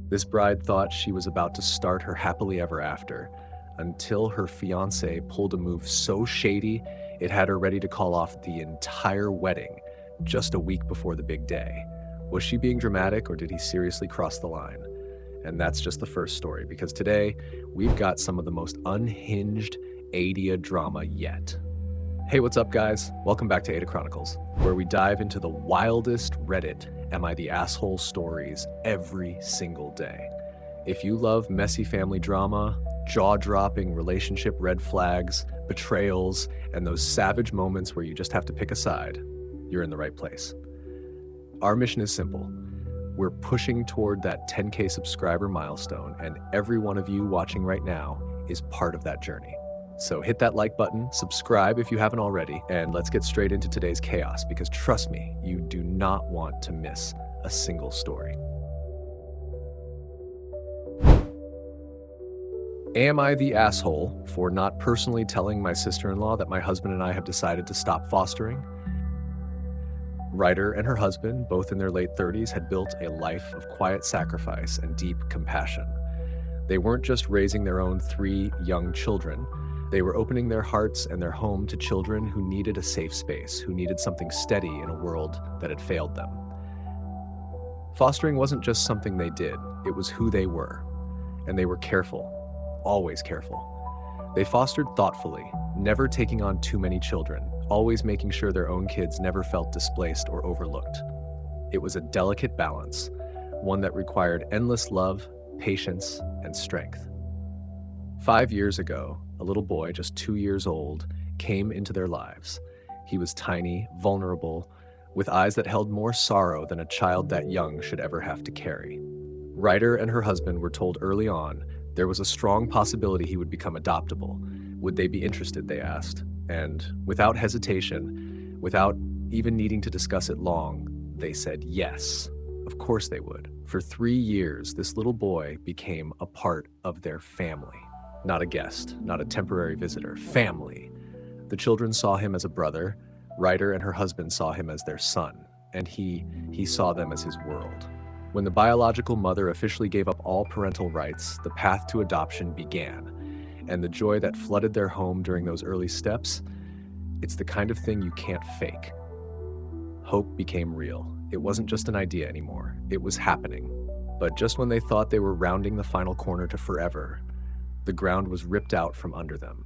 This bride thought she was about to start her happily ever after, until her fiancé pulled a move so shady it had her ready to call off the entire wedding just a week before the big day. Was she being dramatic, or did he seriously cross the line? And that's just the first story, because today we've got some of the most unhinged AITA drama yet. Hey, what's up, guys? Welcome back to AITA Chronicles, where we dive into the wildest Reddit "Am I the Asshole" stories every single day. If you love messy family drama, jaw-dropping relationship red flags, betrayals, and those savage moments where you just have to pick a side, you're in the right place. Our mission is simple. We're pushing toward that 10K subscriber milestone, and every one of you watching right now is part of that journey. So hit that like button, subscribe if you haven't already, and let's get straight into today's chaos, because trust me, you do not want to miss a single story. Am I the asshole for not personally telling my sister-in-law that my husband and I have decided to stop fostering? Ryder and her husband, both in their late 30s, had built a life of quiet sacrifice and deep compassion. They weren't just raising their own 3 young children. They were opening their hearts and their home to children who needed a safe space, who needed something steady in a world that had failed them. Fostering wasn't just something they did, it was who they were. And they were careful, always careful. They fostered thoughtfully, never taking on too many children, always making sure their own kids never felt displaced or overlooked. It was a delicate balance, one that required endless love, patience, and strength. 5 years ago, a little boy, just 2 years old, came into their lives. He was tiny, vulnerable, with eyes that held more sorrow than a child that young should ever have to carry. Ryder and her husband were told early on there was a strong possibility he would become adoptable. Would they be interested, they asked. And without hesitation, without even needing to discuss it long, they said yes. Of course they would. For 3 years, this little boy became a part of their family. Not a guest, not a temporary visitor, family. The children saw him as a brother. Ryder and her husband saw him as their son, and he saw them as his world. When the biological mother officially gave up all parental rights, the path to adoption began. And the joy that flooded their home during those early steps, it's the kind of thing you can't fake. Hope became real. It wasn't just an idea anymore. It was happening. But just when they thought they were rounding the final corner to forever, the ground was ripped out from under them.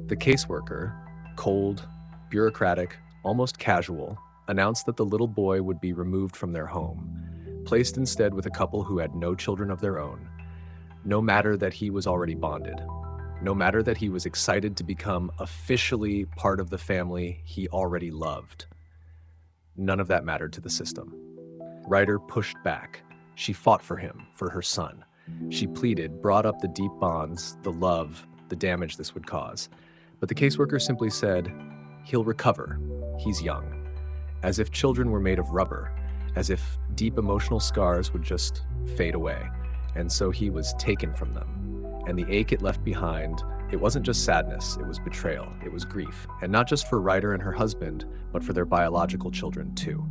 The caseworker, cold, bureaucratic, almost casual, announced that the little boy would be removed from their home, placed instead with a couple who had no children of their own. No matter that he was already bonded, no matter that he was excited to become officially part of the family he already loved. None of that mattered to the system. Ryder pushed back. She fought for him, for her son. She pleaded, brought up the deep bonds, the love, the damage this would cause. But the caseworker simply said, "He'll recover. He's young." As if children were made of rubber, as if deep emotional scars would just fade away. And so he was taken from them. And the ache it left behind, it wasn't just sadness, it was betrayal, it was grief. And not just for Ryder and her husband, but for their biological children too.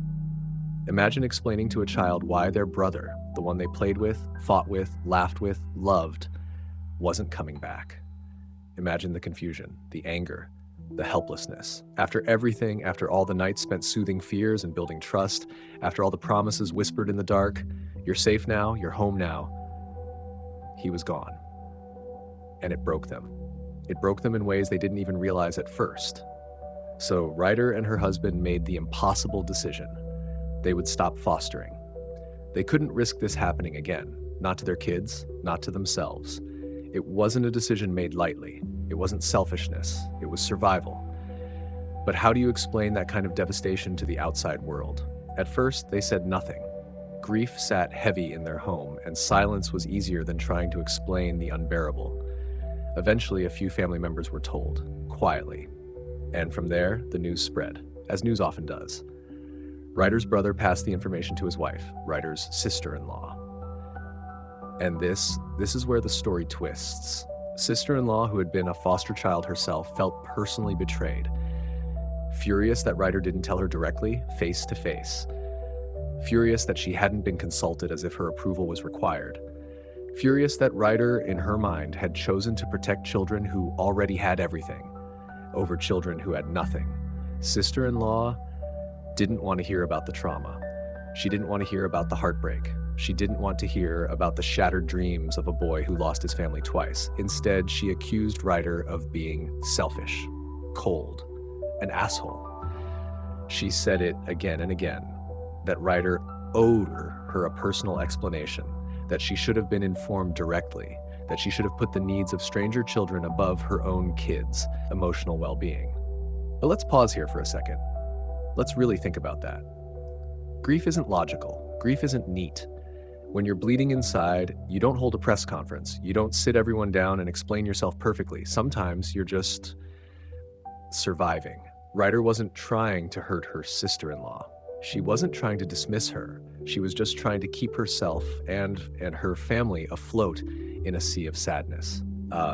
Imagine explaining to a child why their brother, the one they played with, fought with, laughed with, loved, wasn't coming back. Imagine the confusion, the anger, the helplessness. After everything, after all the nights spent soothing fears and building trust, after all the promises whispered in the dark, "You're safe now, you're home now," he was gone. And it broke them. It broke them in ways they didn't even realize at first. So Ryder and her husband made the impossible decision. They would stop fostering. They couldn't risk this happening again, not to their kids, not to themselves. It wasn't a decision made lightly. It wasn't selfishness, it was survival. But how do you explain that kind of devastation to the outside world? At first, they said nothing. Grief sat heavy in their home, and silence was easier than trying to explain the unbearable. Eventually, a few family members were told, quietly. And from there, the news spread, as news often does. Ryder's brother passed the information to his wife, Ryder's sister-in-law. And this is where the story twists. Sister-in-law, who had been a foster child herself, felt personally betrayed. Furious that Ryder didn't tell her directly, face to face. furious that she hadn't been consulted as if her approval was required, furious that Ryder, in her mind, had chosen to protect children who already had everything over children who had nothing. Sister-in-law didn't want to hear about the trauma. She didn't want to hear about the heartbreak. She didn't want to hear about the shattered dreams of a boy who lost his family twice. Instead, she accused Ryder of being selfish, cold, an asshole. She said it again and again, that Ryder owed her a personal explanation, that she should have been informed directly, that she should have put the needs of stranger children above her own kids' emotional well-being. But let's pause here for a second. Let's really think about that. Grief isn't logical. Grief isn't neat. When you're bleeding inside, you don't hold a press conference. You don't sit everyone down and explain yourself perfectly. Sometimes you're just surviving. Ryder wasn't trying to hurt her sister-in-law. She wasn't trying to dismiss her. She was just trying to keep herself and her family afloat in a sea of sadness.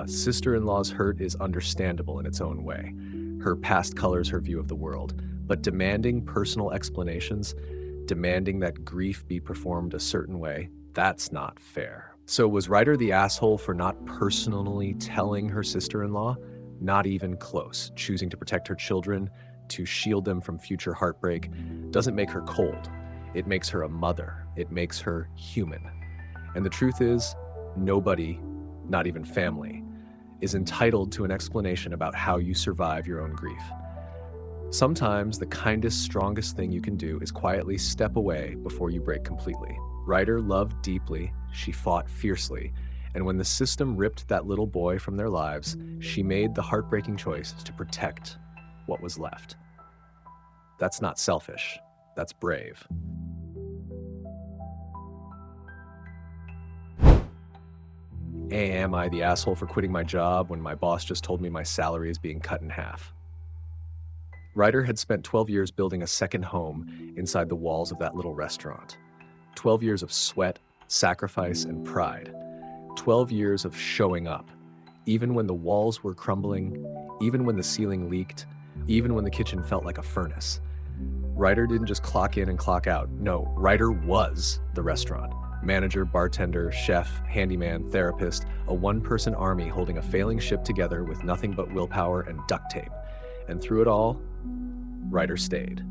Sister-in-law's hurt is understandable in its own way. Her past colors her view of the world, but demanding personal explanations, demanding that grief be performed a certain way, that's not fair. So was Ryder the asshole for not personally telling her sister-in-law? Not even close. Choosing to protect her children, to shield them from future heartbreak, doesn't make her cold. It makes her a mother. It makes her human. And the truth is, nobody, not even family, is entitled to an explanation about how you survive your own grief. Sometimes the kindest, strongest thing you can do is quietly step away before you break completely. Ryder loved deeply, she fought fiercely, and when the system ripped that little boy from their lives, she made the heartbreaking choice to protect what was left. That's not selfish, that's brave. Am I the asshole for quitting my job when my boss just told me my salary is being cut in half? Ryder had spent 12 years building a second home inside the walls of that little restaurant. 12 years of sweat, sacrifice, and pride. 12 years of showing up, even when the walls were crumbling, even when the ceiling leaked, even when the kitchen felt like a furnace. Ryder didn't just clock in and clock out. No, Ryder was the restaurant. Manager, bartender, chef, handyman, therapist, a one-person army holding a failing ship together with nothing but willpower and duct tape. And through it all, Ryder stayed.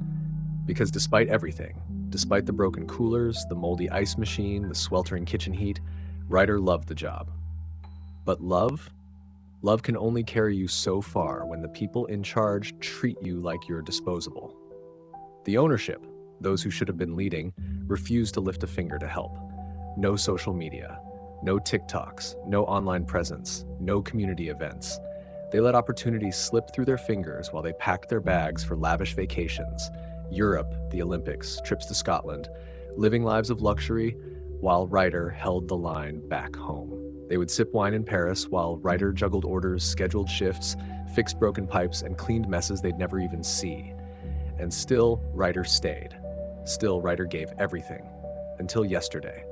Because despite everything, despite the broken coolers, the moldy ice machine, the sweltering kitchen heat, Ryder loved the job. But love can only carry you so far when the people in charge treat you like you're disposable. The ownership, those who should have been leading, refused to lift a finger to help. No social media, no TikToks, no online presence, no community events. They let opportunities slip through their fingers while they packed their bags for lavish vacations, Europe, the Olympics, trips to Scotland, living lives of luxury while Ryder held the line back home. They would sip wine in Paris while Ryder juggled orders, scheduled shifts, fixed broken pipes, and cleaned messes they'd never even see. And still, Ryder stayed. Still, Ryder gave everything. Until yesterday,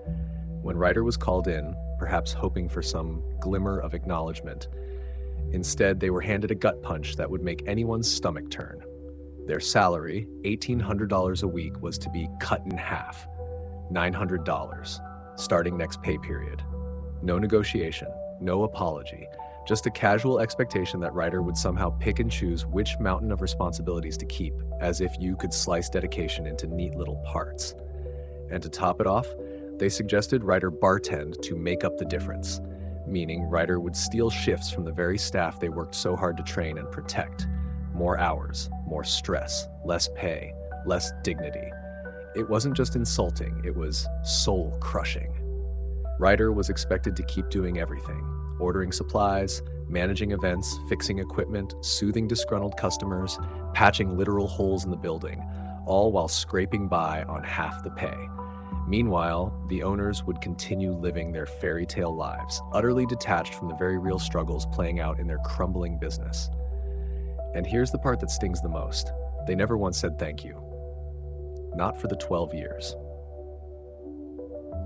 when Ryder was called in, perhaps hoping for some glimmer of acknowledgement. Instead, they were handed a gut punch that would make anyone's stomach turn. Their salary, $1,800 a week, was to be cut in half, $900, starting next pay period. No negotiation, no apology, just a casual expectation that Ryder would somehow pick and choose which mountain of responsibilities to keep, as if you could slice dedication into neat little parts. And to top it off, they suggested Ryder bartend to make up the difference, meaning Ryder would steal shifts from the very staff they worked so hard to train and protect. More hours, more stress, less pay, less dignity. It wasn't just insulting, it was soul-crushing. Ryder was expected to keep doing everything: ordering supplies, managing events, fixing equipment, soothing disgruntled customers, patching literal holes in the building, all while scraping by on half the pay. Meanwhile, the owners would continue living their fairy tale lives, utterly detached from the very real struggles playing out in their crumbling business. And here's the part that stings the most. They never once said thank you. Not for the 12 years.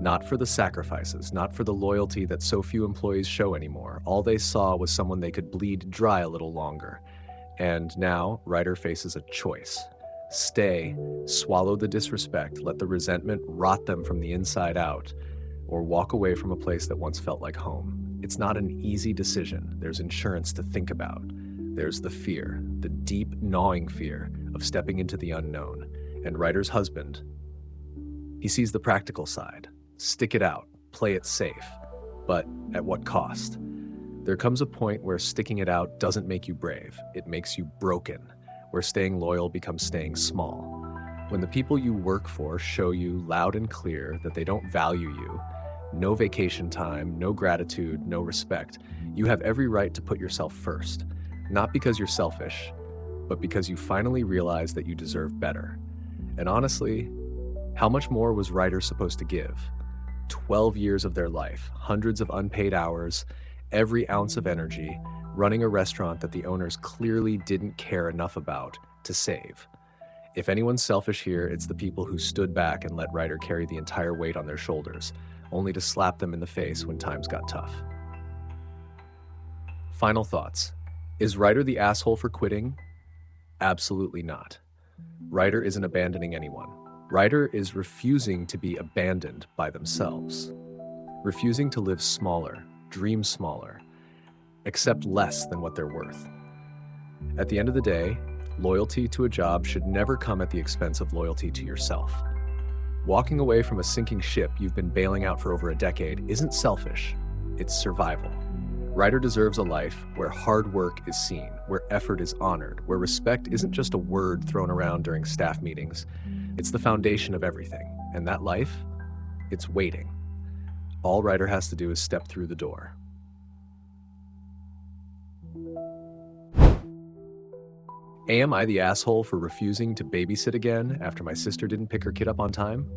Not for the sacrifices, not for the loyalty that so few employees show anymore. All they saw was someone they could bleed dry a little longer. And now, Ryder faces a choice. Stay, swallow the disrespect, let the resentment rot them from the inside out, or walk away from a place that once felt like home. It's not an easy decision. There's insurance to think about. There's the fear, the deep, gnawing fear of stepping into the unknown. And Ryder's husband, he sees the practical side. Stick it out, play it safe. But at what cost? There comes a point where sticking it out doesn't make you brave. It makes you broken, where staying loyal becomes staying small. When the people you work for show you loud and clear that they don't value you, no vacation time, no gratitude, no respect, you have every right to put yourself first. Not because you're selfish, but because you finally realize that you deserve better. And honestly, how much more was Ryder supposed to give? 12 years of their life, hundreds of unpaid hours, every ounce of energy, running a restaurant that the owners clearly didn't care enough about to save. If anyone's selfish here, it's the people who stood back and let Ryder carry the entire weight on their shoulders, only to slap them in the face when times got tough. Final thoughts. Is Ryder the asshole for quitting? Absolutely not. Ryder isn't abandoning anyone. Ryder is refusing to be abandoned by themselves. Refusing to live smaller, dream smaller, accept less than what they're worth. At the end of the day, loyalty to a job should never come at the expense of loyalty to yourself. Walking away from a sinking ship you've been bailing out for over a decade isn't selfish, it's survival. Ryder deserves a life where hard work is seen, where effort is honored, where respect isn't just a word thrown around during staff meetings. It's the foundation of everything, and that life, it's waiting. All Ryder has to do is step through the door. Am I the asshole for refusing to babysit again after my sister didn't pick her kid up on time?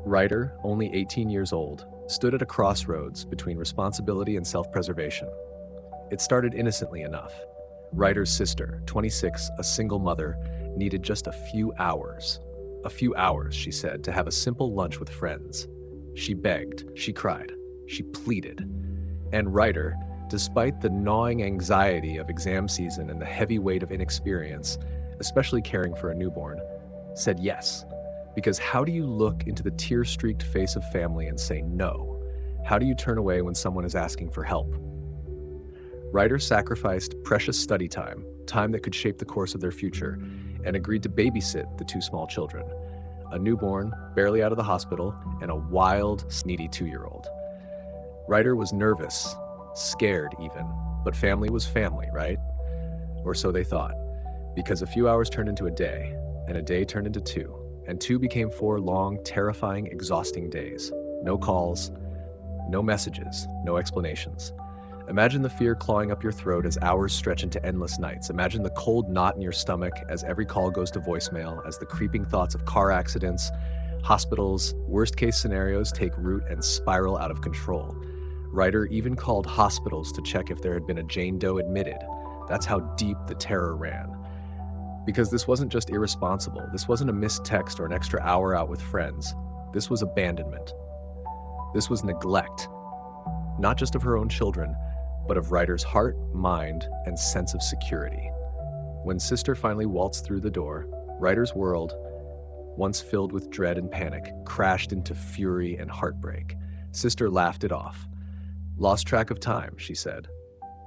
Ryder, only 18 years old, stood at a crossroads between responsibility and self-preservation. It started innocently enough. Ryder's sister, 26, a single mother, needed just a few hours. A few hours, she said, to have a simple lunch with friends. She begged, she cried, she pleaded. And Ryder, despite the gnawing anxiety of exam season and the heavy weight of inexperience, especially caring for a newborn, said yes. Because how do you look into the tear-streaked face of family and say no? How do you turn away when someone is asking for help? Ryder sacrificed precious study time, time that could shape the course of their future, and agreed to babysit the two small children, a newborn, barely out of the hospital, and a wild, sneaky 2-year-old. Ryder was nervous, scared even, but family was family, right? Or so they thought, because a few hours turned into a day, and a day turned into 2, and 2 became 4 long, terrifying, exhausting days. No calls, no messages, no explanations. Imagine the fear clawing up your throat as hours stretch into endless nights. Imagine the cold knot in your stomach as every call goes to voicemail, as the creeping thoughts of car accidents, hospitals, worst-case scenarios take root and spiral out of control. Ryder even called hospitals to check if there had been a Jane Doe admitted. That's how deep the terror ran. Because this wasn't just irresponsible. This wasn't a missed text or an extra hour out with friends. This was abandonment. This was neglect, not just of her own children, but of Ryder's heart, mind, and sense of security. When Sister finally waltzed through the door, Ryder's world, once filled with dread and panic, crashed into fury and heartbreak. Sister laughed it off. Lost track of time, she said.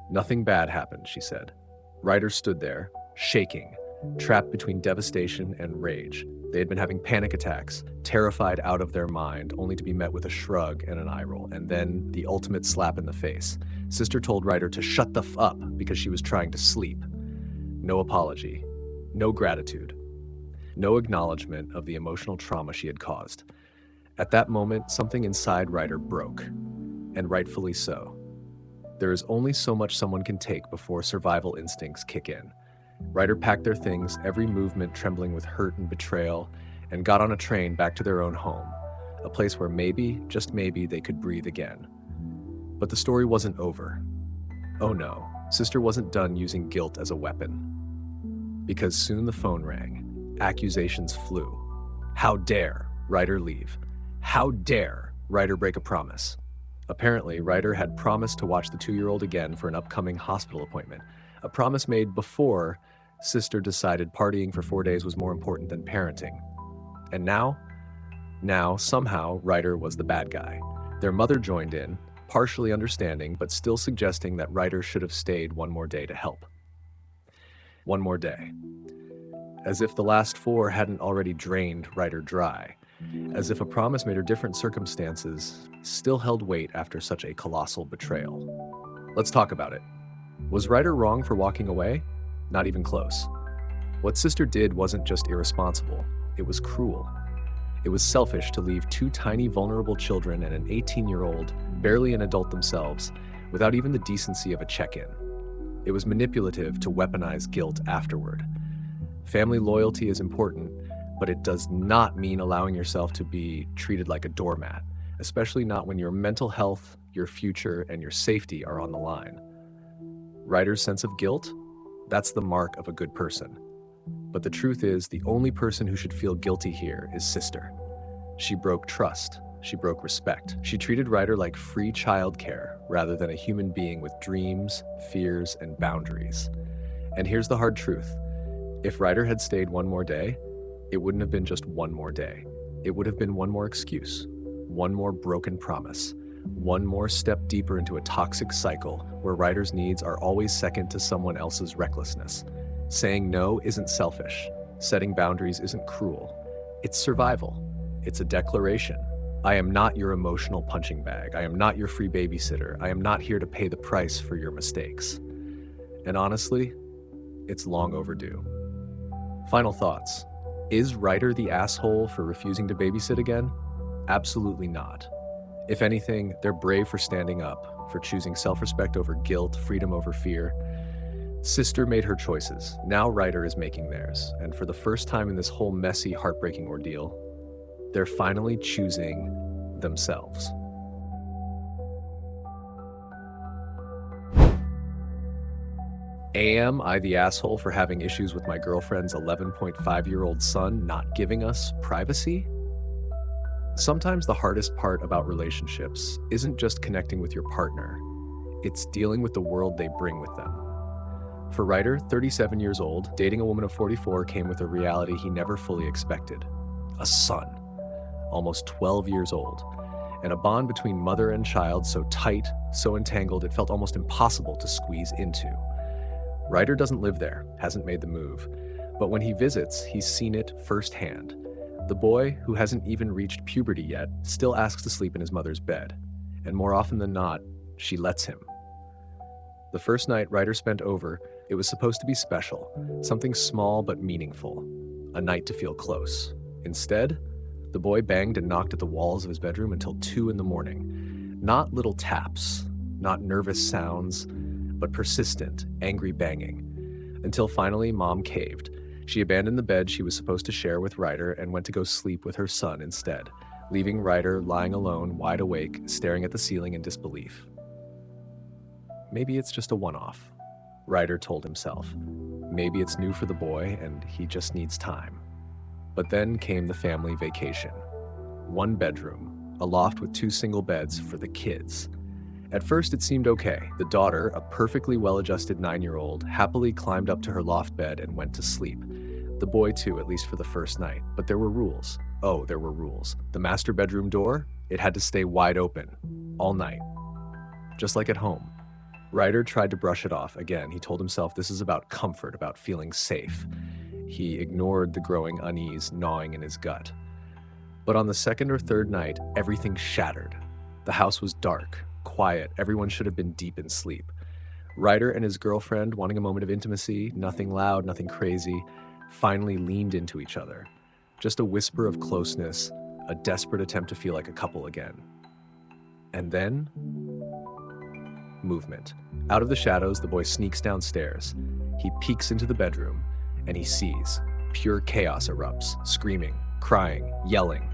Nothing bad happened, she said. Ryder stood there, shaking, trapped between devastation and rage. They had been having panic attacks, terrified out of their mind, only to be met with a shrug and an eye roll, and then the ultimate slap in the face. Sister told Ryder to shut the f up because she was trying to sleep. No apology, no gratitude, no acknowledgement of the emotional trauma she had caused. At that moment, something inside Ryder broke, and rightfully so. There is only so much someone can take before survival instincts kick in. Ryder packed their things, every movement trembling with hurt and betrayal, and got on a train back to their own home, a place where maybe, just maybe, they could breathe again. But the story wasn't over. Oh no, Sister wasn't done using guilt as a weapon. Because soon the phone rang. Accusations flew. How dare Ryder leave? How dare Ryder break a promise? Apparently, Ryder had promised to watch the 2-year-old again for an upcoming hospital appointment, a promise made before Sister decided partying for 4 days was more important than parenting. And now, somehow, Ryder was the bad guy. Their mother joined in, partially understanding, but still suggesting that Ryder should have stayed one more day to help. One more day. As if the last 4 hadn't already drained Ryder dry. As if a promise made her different circumstances still held weight after such a colossal betrayal. Let's talk about it. Was Ryder wrong for walking away? Not even close. What Sister did wasn't just irresponsible, it was cruel. It was selfish to leave 2 tiny, vulnerable children and an 18-year-old, barely an adult themselves, without even the decency of a check-in. It was manipulative to weaponize guilt afterward. Family loyalty is important, but it does not mean allowing yourself to be treated like a doormat, especially not when your mental health, your future, and your safety are on the line. Ryder's sense of guilt? That's the mark of a good person. But the truth is, the only person who should feel guilty here is Sister. She broke trust. She broke respect. She treated Ryder like free childcare rather than a human being with dreams, fears, and boundaries. And here's the hard truth. If Ryder had stayed one more day, it wouldn't have been just one more day. It would have been one more excuse, one more broken promise, one more step deeper into a toxic cycle where Ryder's needs are always second to someone else's recklessness. Saying no isn't selfish. Setting boundaries isn't cruel. It's survival. It's a declaration. I am not your emotional punching bag. I am not your free babysitter. I am not here to pay the price for your mistakes. And honestly, it's long overdue. Final thoughts. Is Ryder the asshole for refusing to babysit again? Absolutely not. If anything, they're brave for standing up, for choosing self-respect over guilt, freedom over fear. Sister made her choices. Now Ryder is making theirs. And for the first time in this whole messy, heartbreaking ordeal, they're finally choosing themselves. Am I the asshole for having issues with my girlfriend's 11.5-year-old son not giving us privacy? Sometimes the hardest part about relationships isn't just connecting with your partner, it's dealing with the world they bring with them. For Ryder, 37 years old, dating a woman of 44 came with a reality he never fully expected. A son, almost 12 years old, and a bond between mother and child so tight, so entangled, it felt almost impossible to squeeze into. Ryder doesn't live there, hasn't made the move, but when he visits, he's seen it firsthand. The boy, who hasn't even reached puberty yet, still asks to sleep in his mother's bed, and more often than not, she lets him. The first night Ryder spent over, it was supposed to be special, something small but meaningful, a night to feel close. Instead, the boy banged and knocked at the walls of his bedroom until 2 a.m. Not little taps, not nervous sounds, but persistent, angry banging. Until finally, Mom caved. She abandoned the bed she was supposed to share with Ryder and went to go sleep with her son instead, leaving Ryder lying alone, wide awake, staring at the ceiling in disbelief. Maybe it's just a one-off, Ryder told himself. Maybe it's new for the boy and he just needs time. But then came the family vacation. 1 bedroom, a loft with 2 single beds for the kids. At first it seemed okay. The daughter, a perfectly well-adjusted 9-year-old, happily climbed up to her loft bed and went to sleep. The boy too, at least for the first night. But there were rules. Oh, there were rules. The master bedroom door, it had to stay wide open, all night. Just like at home. Ryder tried to brush it off. Again, he told himself this is about comfort, about feeling safe. He ignored the growing unease gnawing in his gut. But on the 2nd or 3rd night, everything shattered. The house was dark, quiet, everyone should have been deep in sleep. Ryder and his girlfriend, wanting a moment of intimacy, nothing loud, nothing crazy, finally leaned into each other. Just a whisper of closeness, a desperate attempt to feel like a couple again. And then, movement. Out of the shadows, the boy sneaks downstairs. He peeks into the bedroom, and he sees. Pure chaos erupts, screaming, crying, yelling.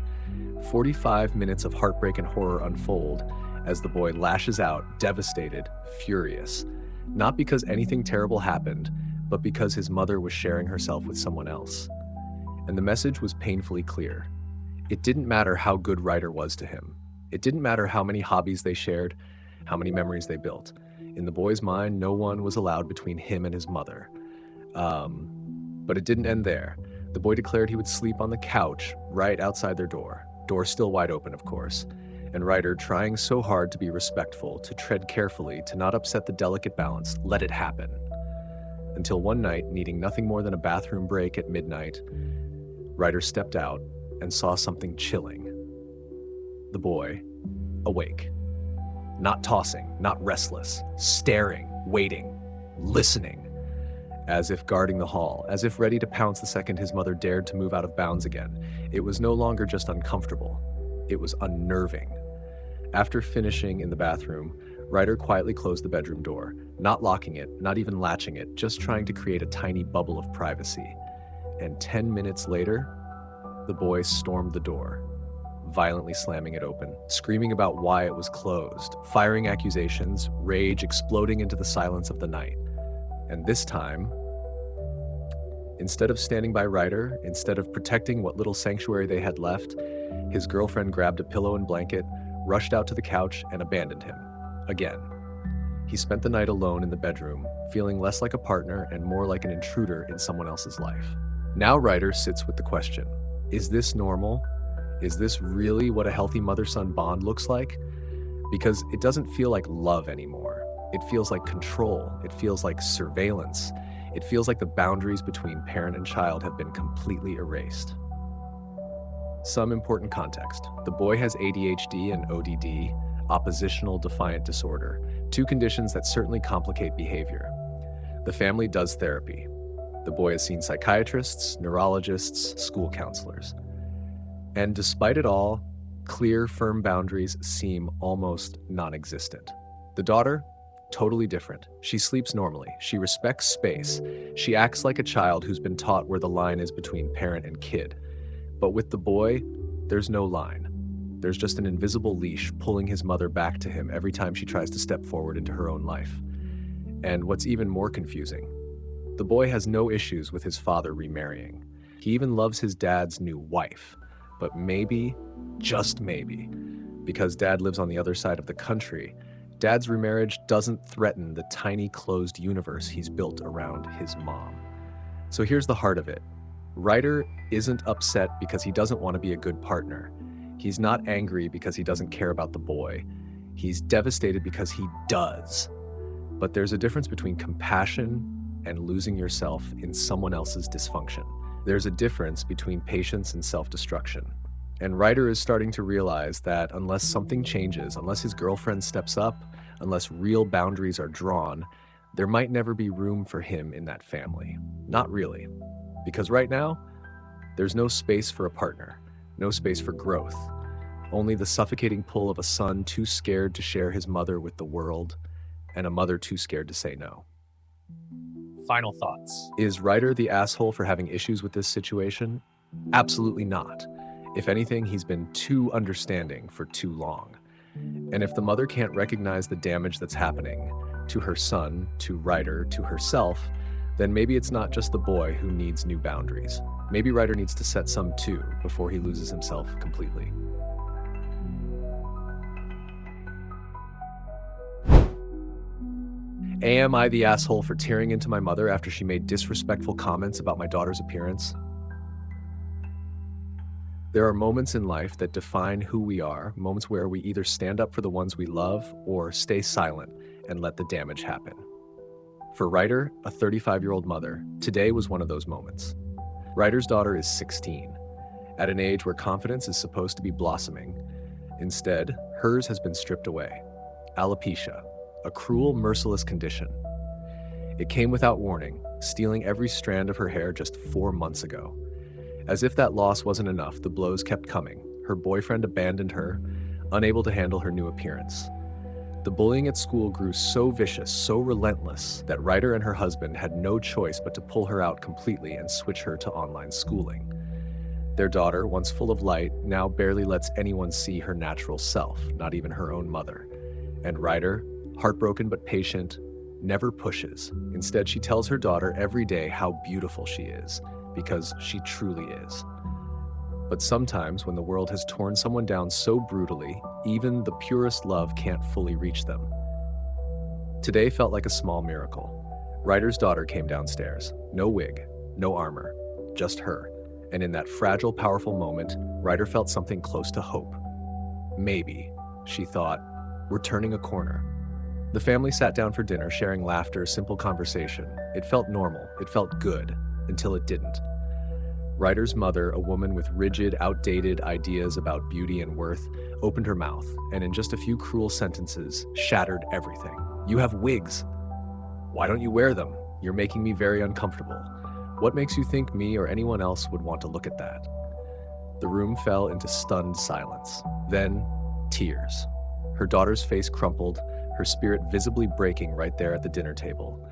45 minutes of heartbreak and horror unfold as the boy lashes out, devastated, furious. Not because anything terrible happened, but because his mother was sharing herself with someone else. And the message was painfully clear. It didn't matter how good Ryder was to him. It didn't matter how many hobbies they shared, how many memories they built. In the boy's mind, no one was allowed between him and his mother. But it didn't end there. The boy declared he would sleep on the couch right outside their door. Door still wide open, of course. And Ryder, trying so hard to be respectful, to tread carefully, to not upset the delicate balance, let it happen. Until one night, needing nothing more than a bathroom break at midnight, Ryder stepped out and saw something chilling. The boy, awake. Not tossing, not restless, staring, waiting, listening, as if guarding the hall, as if ready to pounce the second his mother dared to move out of bounds again. It was no longer just uncomfortable, it was unnerving. After finishing in the bathroom, Ryder quietly closed the bedroom door, not locking it, not even latching it, just trying to create a tiny bubble of privacy. And 10 minutes later, the boy stormed the door, violently slamming it open, screaming about why it was closed, firing accusations, rage exploding into the silence of the night. And this time, instead of standing by Ryder, instead of protecting what little sanctuary they had left, his girlfriend grabbed a pillow and blanket, rushed out to the couch, and abandoned him. Again. He spent the night alone in the bedroom, feeling less like a partner and more like an intruder in someone else's life. Now Ryder sits with the question, is this normal? Is this really what a healthy mother-son bond looks like? Because it doesn't feel like love anymore. It feels like control. It feels like surveillance. It feels like the boundaries between parent and child have been completely erased. Some important context. The boy has ADHD and ODD, oppositional defiant disorder, two conditions that certainly complicate behavior. The family does therapy. The boy has seen psychiatrists, neurologists, school counselors. And despite it all, clear, firm boundaries seem almost non-existent. The daughter, totally different. She sleeps normally. She respects space. She acts like a child who's been taught where the line is between parent and kid. But with the boy, there's no line. There's just an invisible leash pulling his mother back to him every time she tries to step forward into her own life. And what's even more confusing, the boy has no issues with his father remarrying. He even loves his dad's new wife. But maybe, just maybe, because dad lives on the other side of the country, dad's remarriage doesn't threaten the tiny closed universe he's built around his mom. So here's the heart of it. Ryder isn't upset because he doesn't want to be a good partner. He's not angry because he doesn't care about the boy. He's devastated because he does. But there's a difference between compassion and losing yourself in someone else's dysfunction. There's a difference between patience and self-destruction. And Ryder is starting to realize that unless something changes, unless his girlfriend steps up, unless real boundaries are drawn, there might never be room for him in that family. Not really. Because right now, there's no space for a partner, no space for growth, only the suffocating pull of a son too scared to share his mother with the world, and a mother too scared to say no. Final thoughts. Is Ryder the asshole for having issues with this situation? Absolutely not. If anything, he's been too understanding for too long. And if the mother can't recognize the damage that's happening to her son, to Ryder, to herself, then maybe it's not just the boy who needs new boundaries. Maybe Ryder needs to set some too before he loses himself completely. Am I the asshole for tearing into my mother after she made disrespectful comments about my daughter's appearance? There are moments in life that define who we are, moments where we either stand up for the ones we love or stay silent and let the damage happen. For Ryder, a 35-year-old mother, today was one of those moments. Ryder's daughter is 16, at an age where confidence is supposed to be blossoming. Instead, hers has been stripped away. Alopecia, a cruel, merciless condition. It came without warning, stealing every strand of her hair just 4 months ago. As if that loss wasn't enough, the blows kept coming. Her boyfriend abandoned her, unable to handle her new appearance. The bullying at school grew so vicious, so relentless, that Ryder and her husband had no choice but to pull her out completely and switch her to online schooling. Their daughter, once full of light, now barely lets anyone see her natural self, not even her own mother. And Ryder, heartbroken but patient, never pushes. Instead, she tells her daughter every day how beautiful she is, because she truly is. But sometimes when the world has torn someone down so brutally, even the purest love can't fully reach them. Today felt like a small miracle. Ryder's daughter came downstairs. No wig, no armor, just her. And in that fragile, powerful moment, Ryder felt something close to hope. Maybe, she thought, we're turning a corner. The family sat down for dinner, sharing laughter, simple conversation. It felt normal, it felt good, until it didn't. Ryder's mother, a woman with rigid, outdated ideas about beauty and worth, opened her mouth, and in just a few cruel sentences, shattered everything. You have wigs. Why don't you wear them? You're making me very uncomfortable. What makes you think me or anyone else would want to look at that? The room fell into stunned silence. Then, tears. Her daughter's face crumpled, her spirit visibly breaking right there at the dinner table.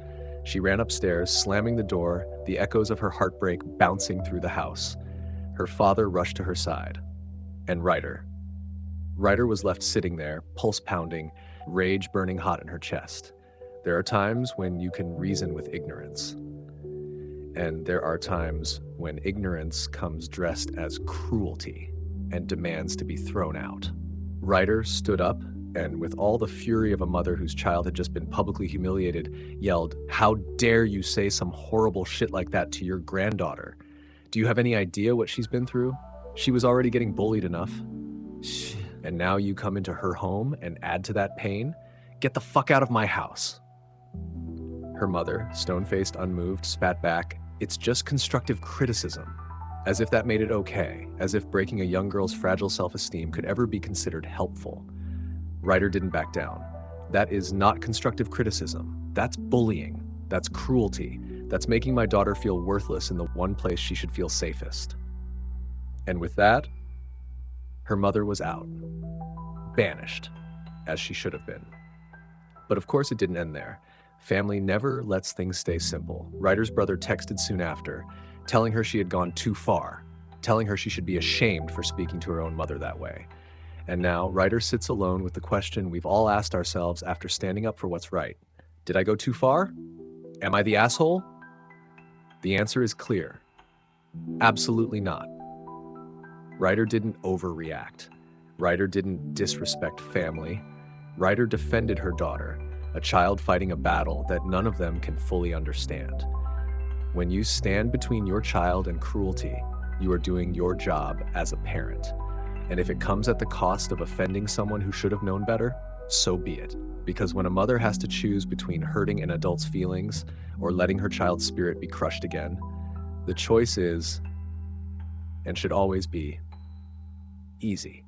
She ran upstairs, slamming the door, the echoes of her heartbreak bouncing through the house. Her father rushed to her side. And Ryder. Ryder was left sitting there, pulse pounding, rage burning hot in her chest. There are times when you can reason with ignorance. And there are times when ignorance comes dressed as cruelty and demands to be thrown out. Ryder stood up and, with all the fury of a mother whose child had just been publicly humiliated, yelled, "How dare you say some horrible shit like that to your granddaughter? Do you have any idea what she's been through? She was already getting bullied enough. And now you come into her home and add to that pain? Get the fuck out of my house." Her mother, stone-faced, unmoved, spat back, "It's just constructive criticism." As if that made it okay, as if breaking a young girl's fragile self-esteem could ever be considered helpful. Ryder didn't back down. That is not constructive criticism. That's bullying. That's cruelty. That's making my daughter feel worthless in the one place she should feel safest. And with that, her mother was out. Banished, as she should have been. But of course it didn't end there. Family never lets things stay simple. Ryder's brother texted soon after, telling her she had gone too far, telling her she should be ashamed for speaking to her own mother that way. And now, Ryder sits alone with the question we've all asked ourselves after standing up for what's right. Did I go too far? Am I the asshole? The answer is clear. Absolutely not. Ryder didn't overreact. Ryder didn't disrespect family. Ryder defended her daughter, a child fighting a battle that none of them can fully understand. When you stand between your child and cruelty, you are doing your job as a parent. And if it comes at the cost of offending someone who should have known better, so be it. Because when a mother has to choose between hurting an adult's feelings or letting her child's spirit be crushed again, the choice is, and should always be, easy.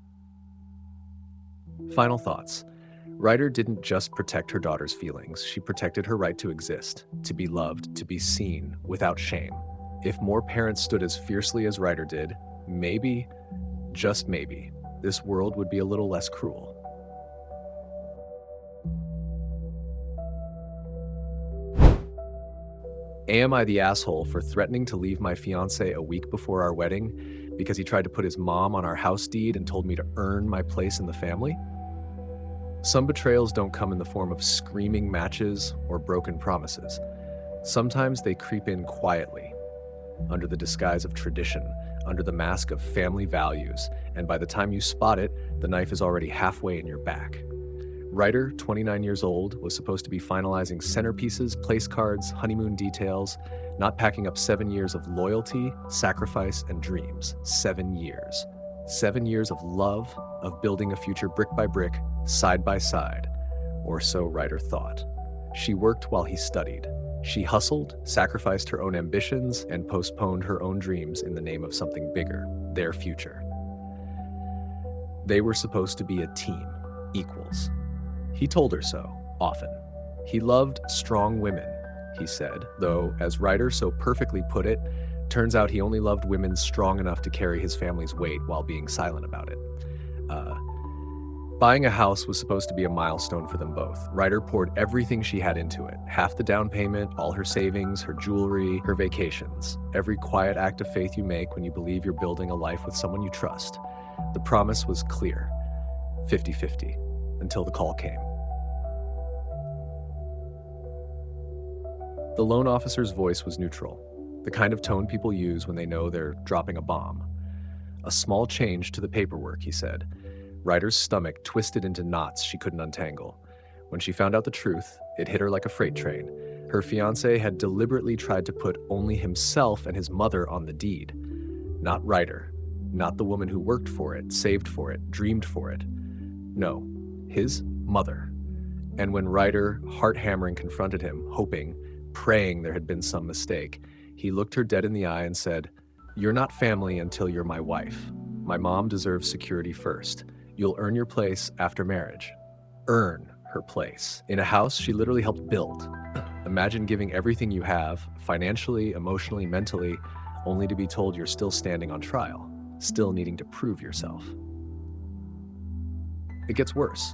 Final thoughts. Ryder didn't just protect her daughter's feelings, she protected her right to exist, to be loved, to be seen, without shame. If more parents stood as fiercely as Ryder did, maybe, just maybe, this world would be a little less cruel. Am I the asshole for threatening to leave my fiancé a week before our wedding because he tried to put his mom on our house deed and told me to earn my place in the family? Some betrayals don't come in the form of screaming matches or broken promises. Sometimes they creep in quietly, under the disguise of tradition, under the mask of family values, and by the time you spot it, the knife is already halfway in your back. Ryder, 29 years old, was supposed to be finalizing centerpieces, place cards, honeymoon details, not packing up 7 years of loyalty, sacrifice, and dreams. 7 years. 7 years of love, of building a future brick by brick, side by side. Or so Ryder thought. She worked while he studied. She hustled, sacrificed her own ambitions, and postponed her own dreams in the name of something bigger, their future. They were supposed to be a team, equals. He told her so, often. He loved strong women, he said, though, as Ryder so perfectly put it, turns out he only loved women strong enough to carry his family's weight while being silent about it. Buying a house was supposed to be a milestone for them both. Ryder poured everything she had into it. Half the down payment, all her savings, her jewelry, her vacations. Every quiet act of faith you make when you believe you're building a life with someone you trust. The promise was clear, 50-50, until the call came. The loan officer's voice was neutral, the kind of tone people use when they know they're dropping a bomb. A small change to the paperwork, he said. Ryder's stomach twisted into knots she couldn't untangle. When she found out the truth, it hit her like a freight train. Her fiancé had deliberately tried to put only himself and his mother on the deed. Not Ryder, not the woman who worked for it, saved for it, dreamed for it. No, his mother. And when Ryder, heart-hammering, confronted him, hoping, praying there had been some mistake, he looked her dead in the eye and said, "You're not family until you're my wife. My mom deserves security first. You'll earn your place after marriage." Earn her place. In a house she literally helped build. Imagine giving everything you have, financially, emotionally, mentally, only to be told you're still standing on trial, still needing to prove yourself. It gets worse.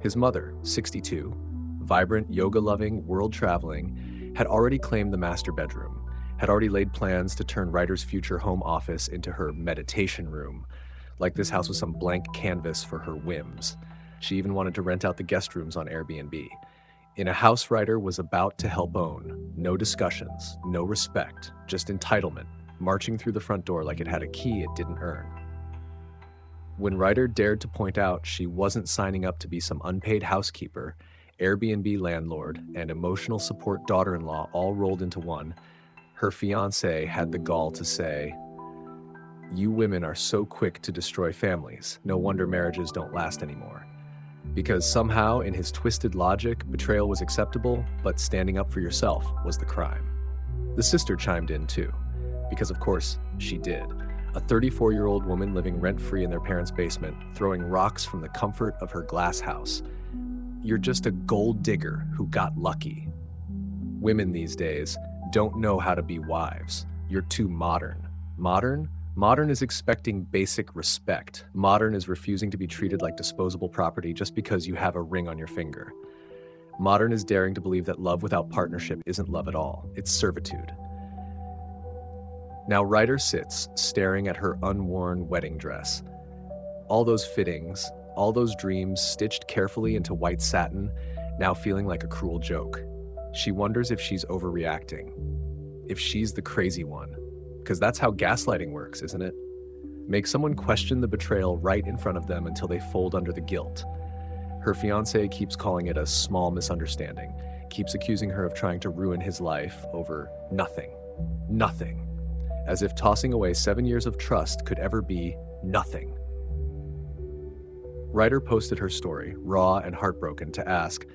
His mother, 62, vibrant, yoga-loving, world-traveling, had already claimed the master bedroom, had already laid plans to turn Ryder's future home office into her meditation room, like this house was some blank canvas for her whims. She even wanted to rent out the guest rooms on Airbnb. In a house Ryder was about to help own, no discussions, no respect, just entitlement, marching through the front door like it had a key it didn't earn. When Ryder dared to point out she wasn't signing up to be some unpaid housekeeper, Airbnb landlord, and emotional support daughter-in-law all rolled into one, her fiancé had the gall to say, "You women are so quick to destroy families. No wonder marriages don't last anymore." Because somehow, in his twisted logic, betrayal was acceptable, but standing up for yourself was the crime. The sister chimed in too, because of course she did. A 34-year-old woman living rent-free in their parents' basement, throwing rocks from the comfort of her glass house. You're just a gold digger who got lucky. Women these days don't know how to be wives. You're too modern. Modern? Modern is expecting basic respect. Modern is refusing to be treated like disposable property just because you have a ring on your finger. Modern is daring to believe that love without partnership isn't love at all. It's servitude. Now Ryder sits, staring at her unworn wedding dress. All those fittings, all those dreams stitched carefully into white satin, now feeling like a cruel joke. She wonders if she's overreacting, if she's the crazy one. Because that's how gaslighting works, isn't it? Make someone question the betrayal right in front of them until they fold under the guilt. Her fiancé keeps calling it a small misunderstanding, keeps accusing her of trying to ruin his life over nothing. Nothing. As if tossing away 7 years of trust could ever be nothing. Ryder posted her story, raw and heartbroken, to ask,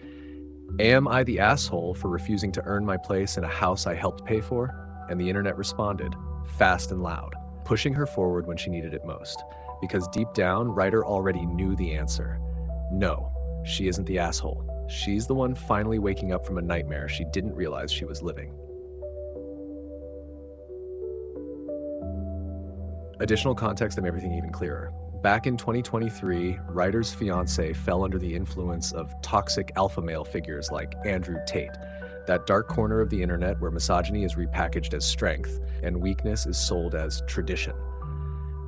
"Am I the asshole for refusing to earn my place in a house I helped pay for?" And the internet responded, fast and loud, pushing her forward when she needed it most. Because deep down, Ryder already knew the answer. No, she isn't the asshole. She's the one finally waking up from a nightmare she didn't realize she was living. Additional context to make everything even clearer. Back in 2023, Ryder's fiancé fell under the influence of toxic alpha male figures like Andrew Tate, that dark corner of the internet where misogyny is repackaged as strength and weakness is sold as tradition.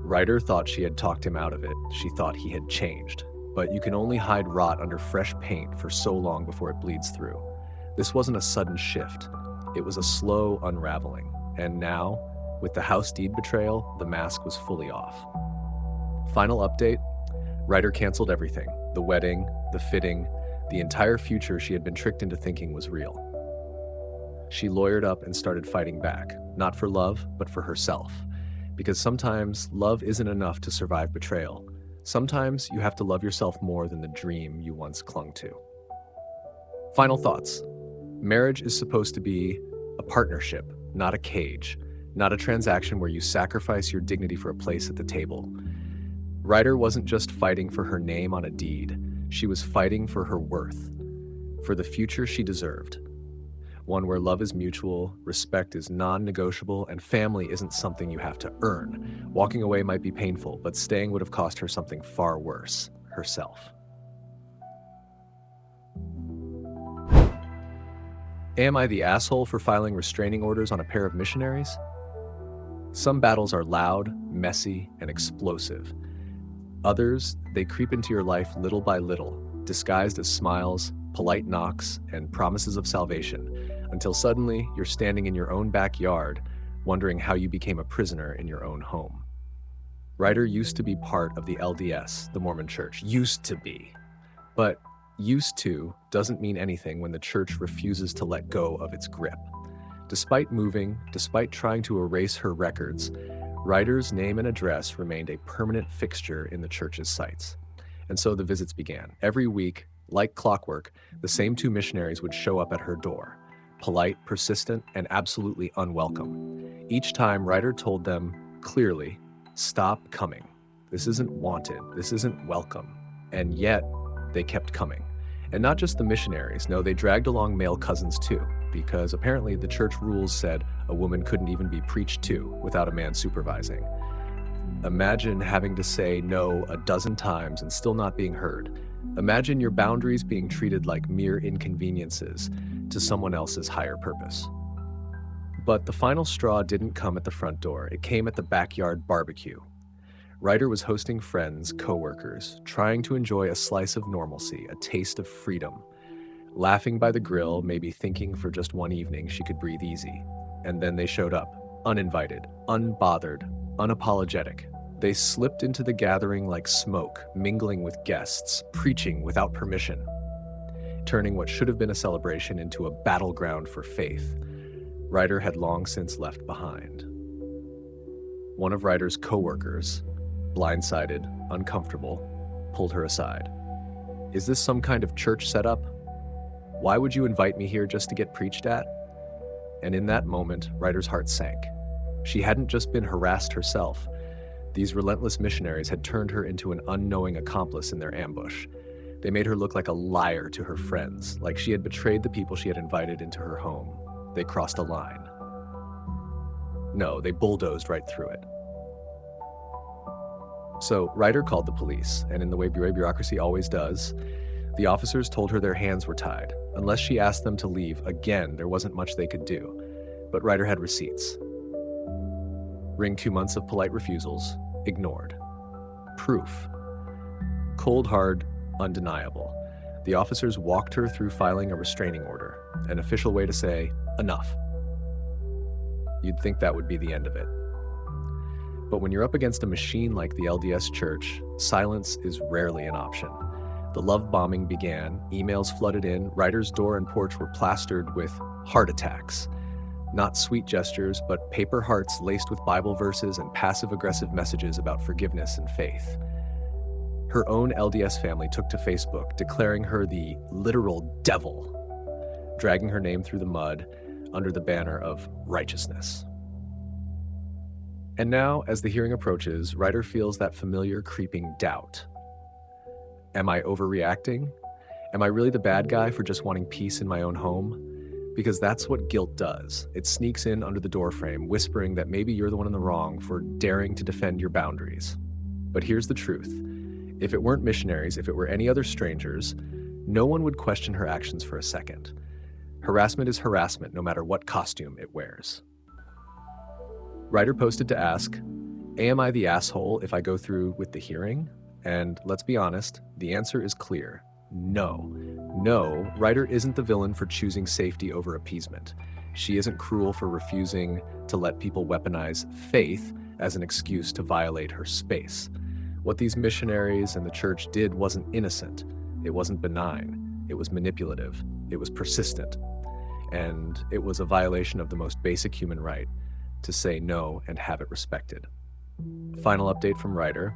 Ryder thought she had talked him out of it. She thought he had changed. But you can only hide rot under fresh paint for so long before it bleeds through. This wasn't a sudden shift. It was a slow unraveling. And now, with the house deed betrayal, the mask was fully off. Final update, Ryder canceled everything. The wedding, the fitting, the entire future she had been tricked into thinking was real. She lawyered up and started fighting back, not for love, but for herself. Because sometimes love isn't enough to survive betrayal. Sometimes you have to love yourself more than the dream you once clung to. Final thoughts. Marriage is supposed to be a partnership, not a cage, not a transaction where you sacrifice your dignity for a place at the table. Ryder wasn't just fighting for her name on a deed. She was fighting for her worth, for the future she deserved. One where love is mutual, respect is non-negotiable, and family isn't something you have to earn. Walking away might be painful, but staying would have cost her something far worse, herself. Am I the asshole for filing restraining orders on a pair of missionaries? Some battles are loud, messy, and explosive. Others, they creep into your life little by little, disguised as smiles, polite knocks, and promises of salvation, until suddenly you're standing in your own backyard, wondering how you became a prisoner in your own home. Ryder used to be part of the LDS, the Mormon Church. Used to be. But Used to doesn't mean anything when the church refuses to let go of its grip. Despite moving, despite trying to erase her records, Ryder's name and address remained a permanent fixture in the church's sites. And so the visits began. Every week, like clockwork, the same two missionaries would show up at her door, polite, persistent, and absolutely unwelcome. Each time, Ryder told them clearly, "Stop coming. This isn't wanted. This isn't welcome." And yet, they kept coming. And not just the missionaries, no, they dragged along male cousins too, because apparently the church rules said a woman couldn't even be preached to without a man supervising. Imagine having to say no a dozen times and still not being heard. Imagine your boundaries being treated like mere inconveniences to someone else's higher purpose. But the final straw didn't come at the front door. It came at the backyard barbecue. Ryder was hosting friends, co-workers, trying to enjoy a slice of normalcy, a taste of freedom. Laughing by the grill, maybe thinking for just one evening she could breathe easy. And then they showed up, uninvited, unbothered, unapologetic. They slipped into the gathering like smoke, mingling with guests, preaching without permission, turning what should have been a celebration into a battleground for faith. Ryder had long since left behind. One of Ryder's co-workers, blindsided, uncomfortable, pulled her aside. "Is this some kind of church setup? Why would you invite me here just to get preached at?" And in that moment, Ryder's heart sank. She hadn't just been harassed herself. These relentless missionaries had turned her into an unknowing accomplice in their ambush. They made her look like a liar to her friends, like she had betrayed the people she had invited into her home. They crossed a line. No, they bulldozed right through it. So Ryder called the police, and in the way bureaucracy always does, the officers told her their hands were tied. Unless she asked them to leave, again, there wasn't much they could do. But Ryder had receipts. Ring 2 months of polite refusals, ignored. Proof. Cold hard, undeniable. The officers walked her through filing a restraining order, an official way to say, enough. You'd think that would be the end of it. But when you're up against a machine like the LDS Church, silence is rarely an option. The love bombing began, emails flooded in, Ryder's door and porch were plastered with heart attacks. Not sweet gestures, but paper hearts laced with Bible verses and passive-aggressive messages about forgiveness and faith. Her own LDS family took to Facebook, declaring her the literal devil, dragging her name through the mud under the banner of righteousness. And now, as the hearing approaches, Ryder feels that familiar creeping doubt. Am I overreacting? Am I really the bad guy for just wanting peace in my own home? Because that's what guilt does. It sneaks in under the doorframe, whispering that maybe you're the one in the wrong for daring to defend your boundaries. But here's the truth. If it weren't missionaries, if it were any other strangers, no one would question her actions for a second. Harassment is harassment, no matter what costume it wears. Ryder posted to ask, am I the asshole if I go through with the hearing? And let's be honest, the answer is clear. No. No, Ryder isn't the villain for choosing safety over appeasement. She isn't cruel for refusing to let people weaponize faith as an excuse to violate her space. What these missionaries and the church did wasn't innocent. It wasn't benign. It was manipulative. It was persistent. And it was a violation of the most basic human right, to say no and have it respected. Final update from Ryder.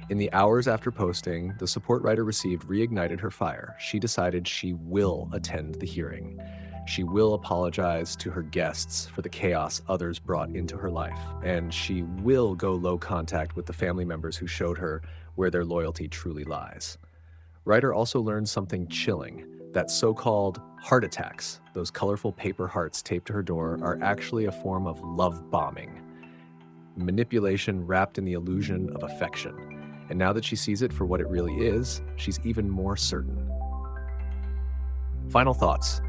In the hours after posting, the support Ryder received reignited her fire. She decided she will attend the hearing. She will apologize to her guests for the chaos others brought into her life. And she will go low contact with the family members who showed her where their loyalty truly lies. Ryder also learned something chilling, that so-called heart attacks, those colorful paper hearts taped to her door, are actually a form of love bombing. Manipulation wrapped in the illusion of affection. And now that she sees it for what it really is, she's even more certain. Final thoughts.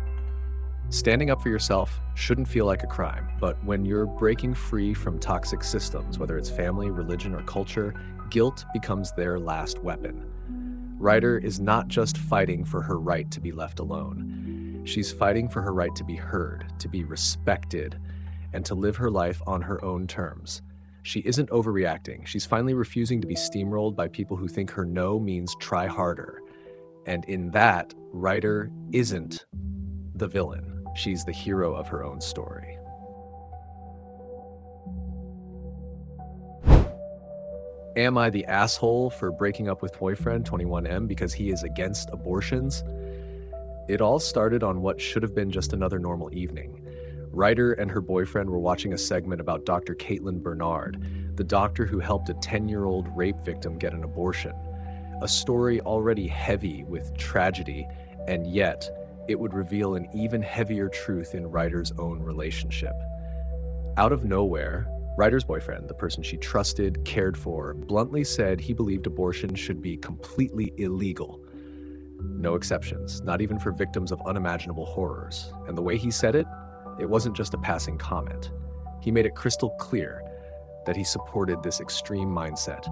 Standing up for yourself shouldn't feel like a crime, but when you're breaking free from toxic systems, whether it's family, religion, or culture, guilt becomes their last weapon. Ryder is not just fighting for her right to be left alone. She's fighting for her right to be heard, to be respected, and to live her life on her own terms. She isn't overreacting. She's finally refusing to be steamrolled by people who think her no means try harder. And in that, Ryder isn't the villain. She's the hero of her own story. Am I the asshole for breaking up with boyfriend 21M because he is against abortions? It all started on what should have been just another normal evening. Ryder and her boyfriend were watching a segment about Dr. Caitlin Bernard, the doctor who helped a 10-year-old rape victim get an abortion. A story already heavy with tragedy, and yet it would reveal an even heavier truth in Ryder's own relationship. Out of nowhere, Ryder's boyfriend, the person she trusted, cared for, bluntly said he believed abortion should be completely illegal. No exceptions, not even for victims of unimaginable horrors. And the way he said it wasn't just a passing comment. He made it crystal clear that he supported this extreme mindset,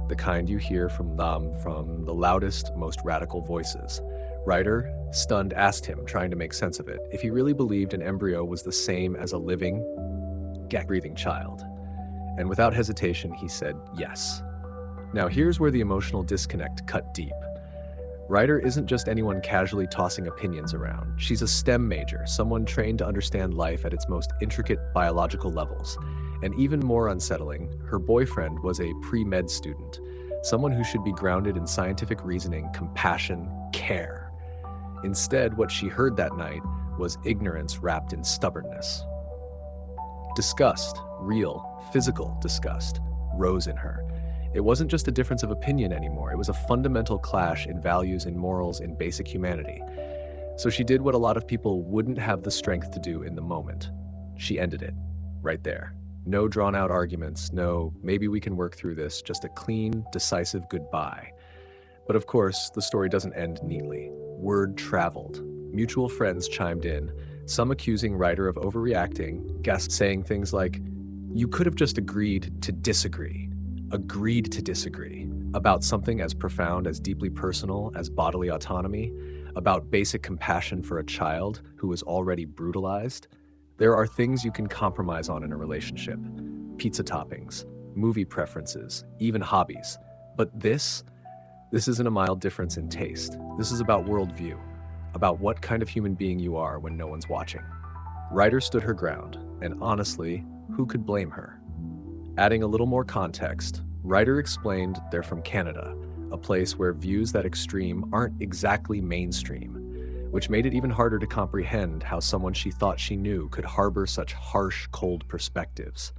the kind you hear from the loudest, most radical voices. Ryder, stunned, asked him, trying to make sense of it, if he really believed an embryo was the same as a living, breathing child. And without hesitation, he said yes. Now here's where the emotional disconnect cut deep. Ryder isn't just anyone casually tossing opinions around. She's a STEM major, someone trained to understand life at its most intricate biological levels. And even more unsettling, her boyfriend was a pre-med student, someone who should be grounded in scientific reasoning, compassion, care. Instead, what she heard that night was ignorance wrapped in stubbornness. Disgust, real, physical disgust, rose in her. It wasn't just a difference of opinion anymore. It was a fundamental clash in values, in morals, in basic humanity. So she did what a lot of people wouldn't have the strength to do in the moment. She ended it, right there. No drawn-out arguments, no, maybe we can work through this, just a clean, decisive goodbye. But of course, the story doesn't end neatly. Word traveled. Mutual friends chimed in, some accusing Ryder of overreacting, guests saying things like, "You could have just agreed to disagree about something as profound, as deeply personal as bodily autonomy, about basic compassion for a child who was already brutalized. There are things you can compromise on in a relationship. Pizza toppings, movie preferences, even hobbies. But this isn't a mild difference in taste. This is about worldview, about what kind of human being you are when no one's watching." Ryder stood her ground, and honestly, who could blame her? Adding a little more context, Ryder explained they're from Canada, a place where views that extreme aren't exactly mainstream, which made it even harder to comprehend how someone she thought she knew could harbor such harsh, cold perspectives.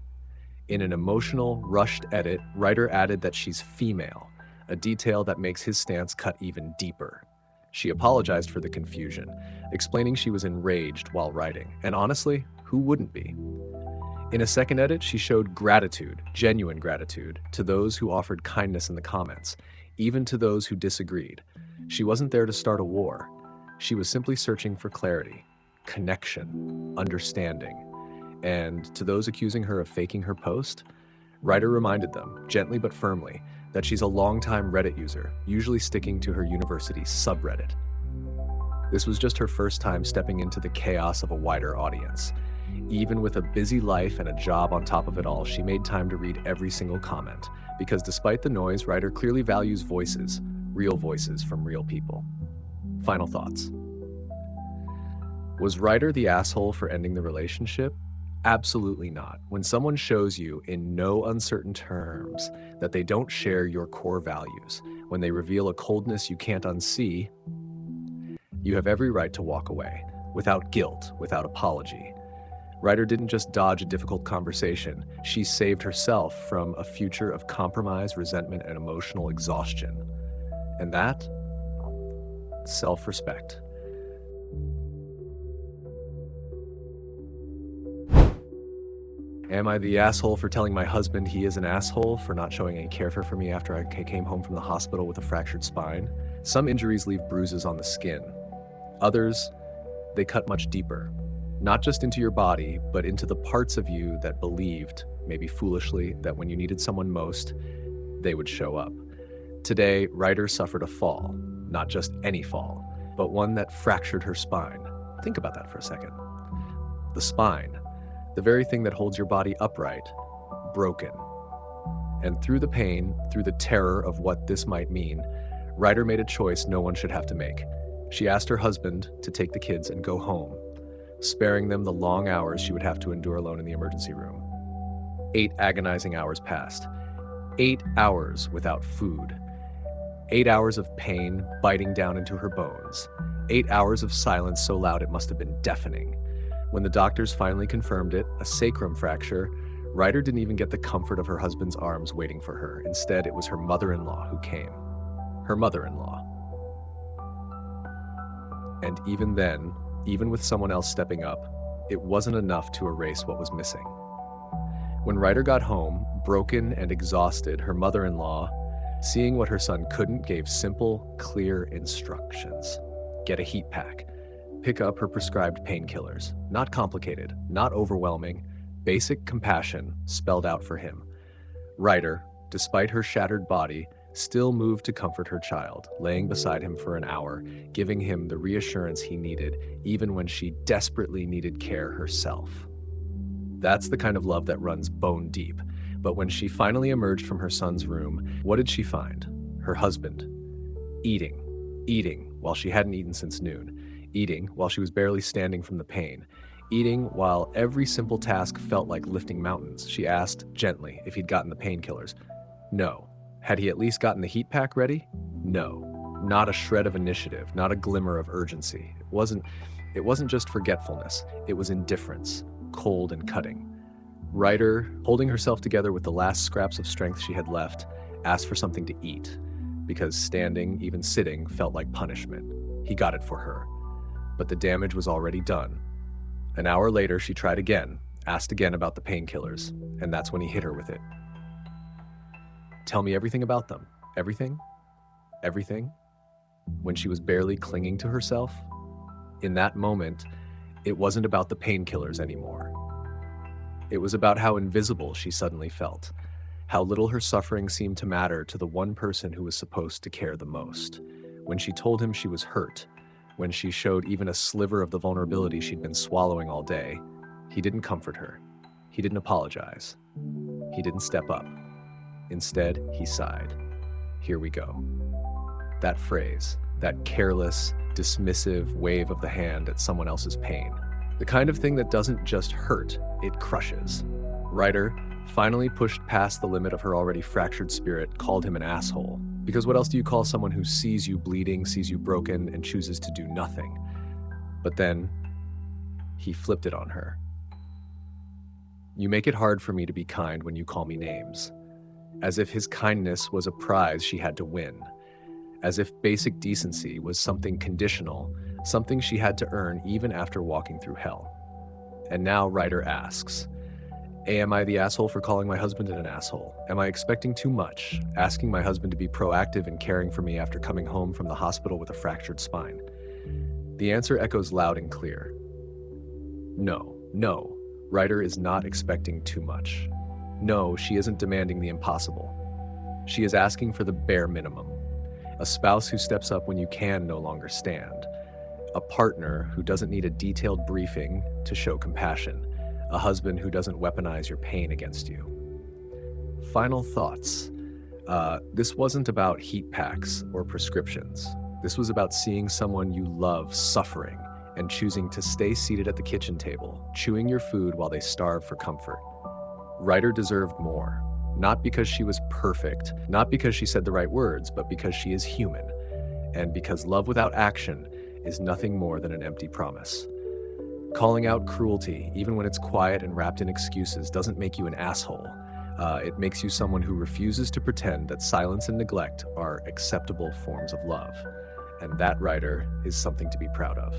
In an emotional, rushed edit, Ryder added that she's female, a detail that makes his stance cut even deeper. She apologized for the confusion, explaining she was enraged while writing, and honestly, who wouldn't be? In a second edit, she showed gratitude, genuine gratitude, to those who offered kindness in the comments, even to those who disagreed. She wasn't there to start a war. She was simply searching for clarity, connection, understanding. And to those accusing her of faking her post, Ryder reminded them, gently but firmly, that she's a longtime Reddit user, usually sticking to her university's subreddit. This was just her first time stepping into the chaos of a wider audience. Even with a busy life and a job on top of it all, she made time to read every single comment, because despite the noise, Ryder clearly values voices from real people. Final thoughts. Was Ryder the asshole for ending the relationship? Absolutely not. When someone shows you in no uncertain terms that they don't share your core values, when they reveal a coldness you can't unsee, you have every right to walk away, without guilt, without apology. Ryder didn't just dodge a difficult conversation, she saved herself from a future of compromise, resentment, and emotional exhaustion. And that? Self-respect. Am I the asshole for telling my husband he is an asshole for not showing any care for me after I came home from the hospital with a fractured spine? Some injuries leave bruises on the skin. Others, they cut much deeper. Not just into your body, but into the parts of you that believed, maybe foolishly, that when you needed someone most, they would show up. Today, Ryder suffered a fall, not just any fall, but one that fractured her spine. Think about that for a second. The spine, the very thing that holds your body upright, broken. And through the pain, through the terror of what this might mean, Ryder made a choice no one should have to make. She asked her husband to take the kids and go home, sparing them the long hours she would have to endure alone in the emergency room. 8 agonizing hours passed. 8 hours without food. 8 hours of pain biting down into her bones. 8 hours of silence so loud it must have been deafening. When the doctors finally confirmed it, a sacrum fracture, Ryder didn't even get the comfort of her husband's arms waiting for her. Instead, it was her mother-in-law who came. Her mother-in-law. And even then, even with someone else stepping up, it wasn't enough to erase what was missing. When Ryder got home, broken and exhausted, her mother-in-law, seeing what her son couldn't, gave simple, clear instructions. Get a heat pack. Pick up her prescribed painkillers. Not complicated, not overwhelming, basic compassion spelled out for him. Ryder, despite her shattered body, still moved to comfort her child, laying beside him for an hour, giving him the reassurance he needed, even when she desperately needed care herself. That's the kind of love that runs bone deep. But when she finally emerged from her son's room, what did she find? Her husband. Eating, while she hadn't eaten since noon. Eating while she was barely standing from the pain. Eating while every simple task felt like lifting mountains. She asked, gently, if he'd gotten the painkillers. No. Had he at least gotten the heat pack ready? No. Not a shred of initiative, not a glimmer of urgency. It wasn't just forgetfulness, it was indifference, cold and cutting. Ryder, holding herself together with the last scraps of strength she had left, asked for something to eat, because standing, even sitting, felt like punishment. He got it for her. But the damage was already done. An hour later, she tried again, asked again about the painkillers, and that's when he hit her with it. Tell me everything about them. Everything? Everything? When she was barely clinging to herself? In that moment, it wasn't about the painkillers anymore. It was about how invisible she suddenly felt, how little her suffering seemed to matter to the one person who was supposed to care the most. When she told him she was hurt, when she showed even a sliver of the vulnerability she'd been swallowing all day, he didn't comfort her. He didn't apologize. He didn't step up. Instead, he sighed. Here we go. That phrase, that careless, dismissive wave of the hand at someone else's pain. The kind of thing that doesn't just hurt, it crushes. Ryder, finally pushed past the limit of her already fractured spirit, called him an asshole. Because what else do you call someone who sees you bleeding, sees you broken, and chooses to do nothing? But then, he flipped it on her. You make it hard for me to be kind when you call me names. As if his kindness was a prize she had to win. As if basic decency was something conditional, something she had to earn even after walking through hell. And now Ryder asks, am I the asshole for calling my husband an asshole? Am I expecting too much, asking my husband to be proactive in caring for me after coming home from the hospital with a fractured spine? The answer echoes loud and clear. No, Ryder is not expecting too much. No, she isn't demanding the impossible. She is asking for the bare minimum. A spouse who steps up when you can no longer stand. A partner who doesn't need a detailed briefing to show compassion. A husband who doesn't weaponize your pain against you. Final thoughts. This wasn't about heat packs or prescriptions. This was about seeing someone you love suffering and choosing to stay seated at the kitchen table, chewing your food while they starve for comfort. Ryder deserved more. Not because she was perfect, not because she said the right words, but because she is human. And because love without action is nothing more than an empty promise. Calling out cruelty, even when it's quiet and wrapped in excuses, doesn't make you an asshole. It makes you someone who refuses to pretend that silence and neglect are acceptable forms of love. And that, Ryder, is something to be proud of.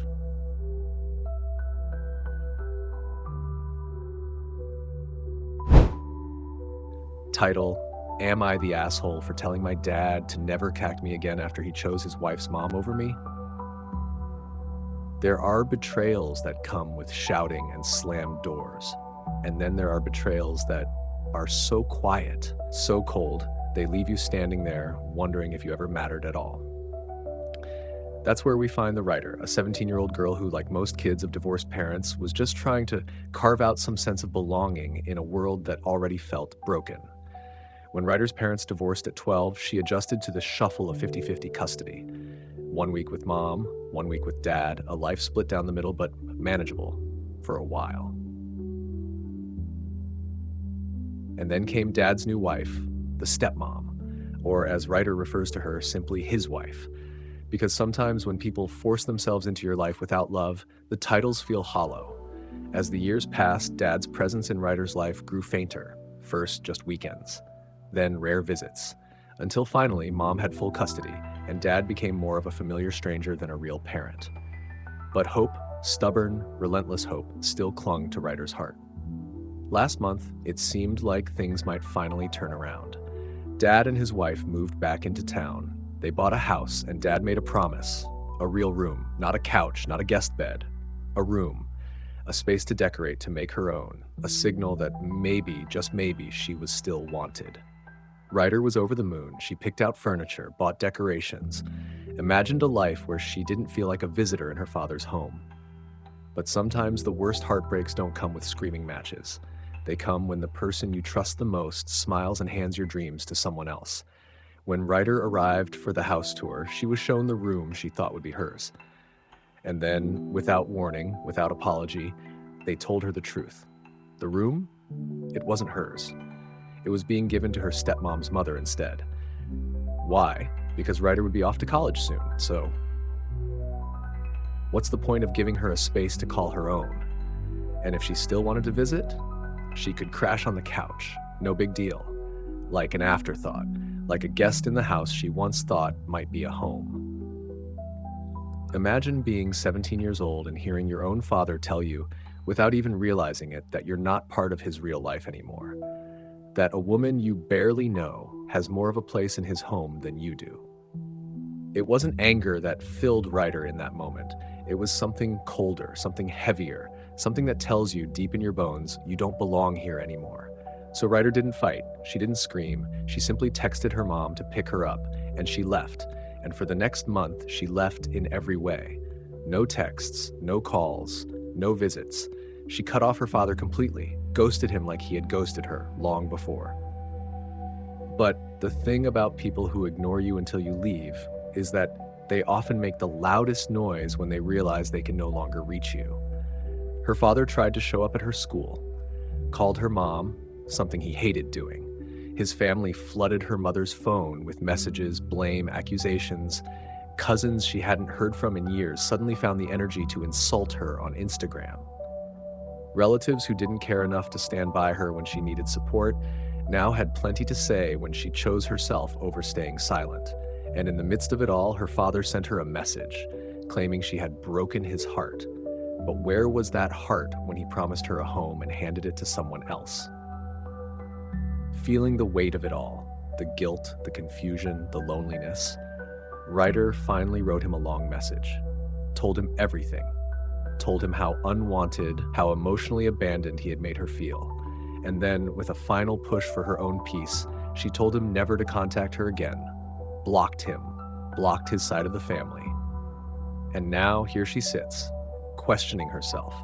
Title, Am I the Asshole for Telling My Dad to Never Cack Me Again After He Chose His Wife's Mom Over Me? There are betrayals that come with shouting and slammed doors. And then there are betrayals that are so quiet, so cold, they leave you standing there wondering if you ever mattered at all. That's where we find the writer, a 17-year-old girl who, like most kids of divorced parents, was just trying to carve out some sense of belonging in a world that already felt broken. When Ryder's parents divorced at 12, she adjusted to the shuffle of 50-50 custody. 1 week with mom, 1 week with dad, a life split down the middle but manageable for a while. And then came dad's new wife, the stepmom, or as Ryder refers to her, simply his wife. Because sometimes when people force themselves into your life without love, the titles feel hollow. As the years passed, dad's presence in Ryder's life grew fainter, first just weekends, then rare visits, until finally mom had full custody and dad became more of a familiar stranger than a real parent. But hope, stubborn, relentless hope, still clung to Ryder's heart. Last month, it seemed like things might finally turn around. Dad and his wife moved back into town. They bought a house and dad made a promise. A real room, not a couch, not a guest bed. A room. A space to decorate, to make her own. A signal that maybe, just maybe, she was still wanted. Ryder was over the moon. She picked out furniture, bought decorations, imagined a life where she didn't feel like a visitor in her father's home. But sometimes the worst heartbreaks don't come with screaming matches. They come when the person you trust the most smiles and hands your dreams to someone else. When Ryder arrived for the house tour, she was shown the room she thought would be hers. And then, without warning, without apology, they told her the truth. The room? It wasn't hers. It was being given to her stepmom's mother instead. Why? Because Ryder would be off to college soon, so what's the point of giving her a space to call her own? And if she still wanted to visit, she could crash on the couch, no big deal. Like an afterthought, like a guest in the house she once thought might be a home. Imagine being 17 years old and hearing your own father tell you, without even realizing it, that you're not part of his real life anymore. That a woman you barely know has more of a place in his home than you do. It wasn't anger that filled Ryder in that moment. It was something colder, something heavier, something that tells you deep in your bones you don't belong here anymore. So Ryder didn't fight, she didn't scream, she simply texted her mom to pick her up, and she left. And for the next month, she left in every way. No texts, no calls, no visits. She cut off her father completely, ghosted him like he had ghosted her long before. But the thing about people who ignore you until you leave is that they often make the loudest noise when they realize they can no longer reach you. Her father tried to show up at her school, called her mom, something he hated doing. His family flooded her mother's phone with messages, blame, accusations. Cousins she hadn't heard from in years suddenly found the energy to insult her on Instagram. Relatives who didn't care enough to stand by her when she needed support now had plenty to say when she chose herself over staying silent. And in the midst of it all, her father sent her a message, claiming she had broken his heart. But where was that heart when he promised her a home and handed it to someone else? Feeling the weight of it all, the guilt, the confusion, the loneliness, Ryder finally wrote him a long message, told him everything, told him how unwanted, how emotionally abandoned he had made her feel. And then, with a final push for her own peace, she told him never to contact her again, blocked him, blocked his side of the family. And now here she sits, questioning herself,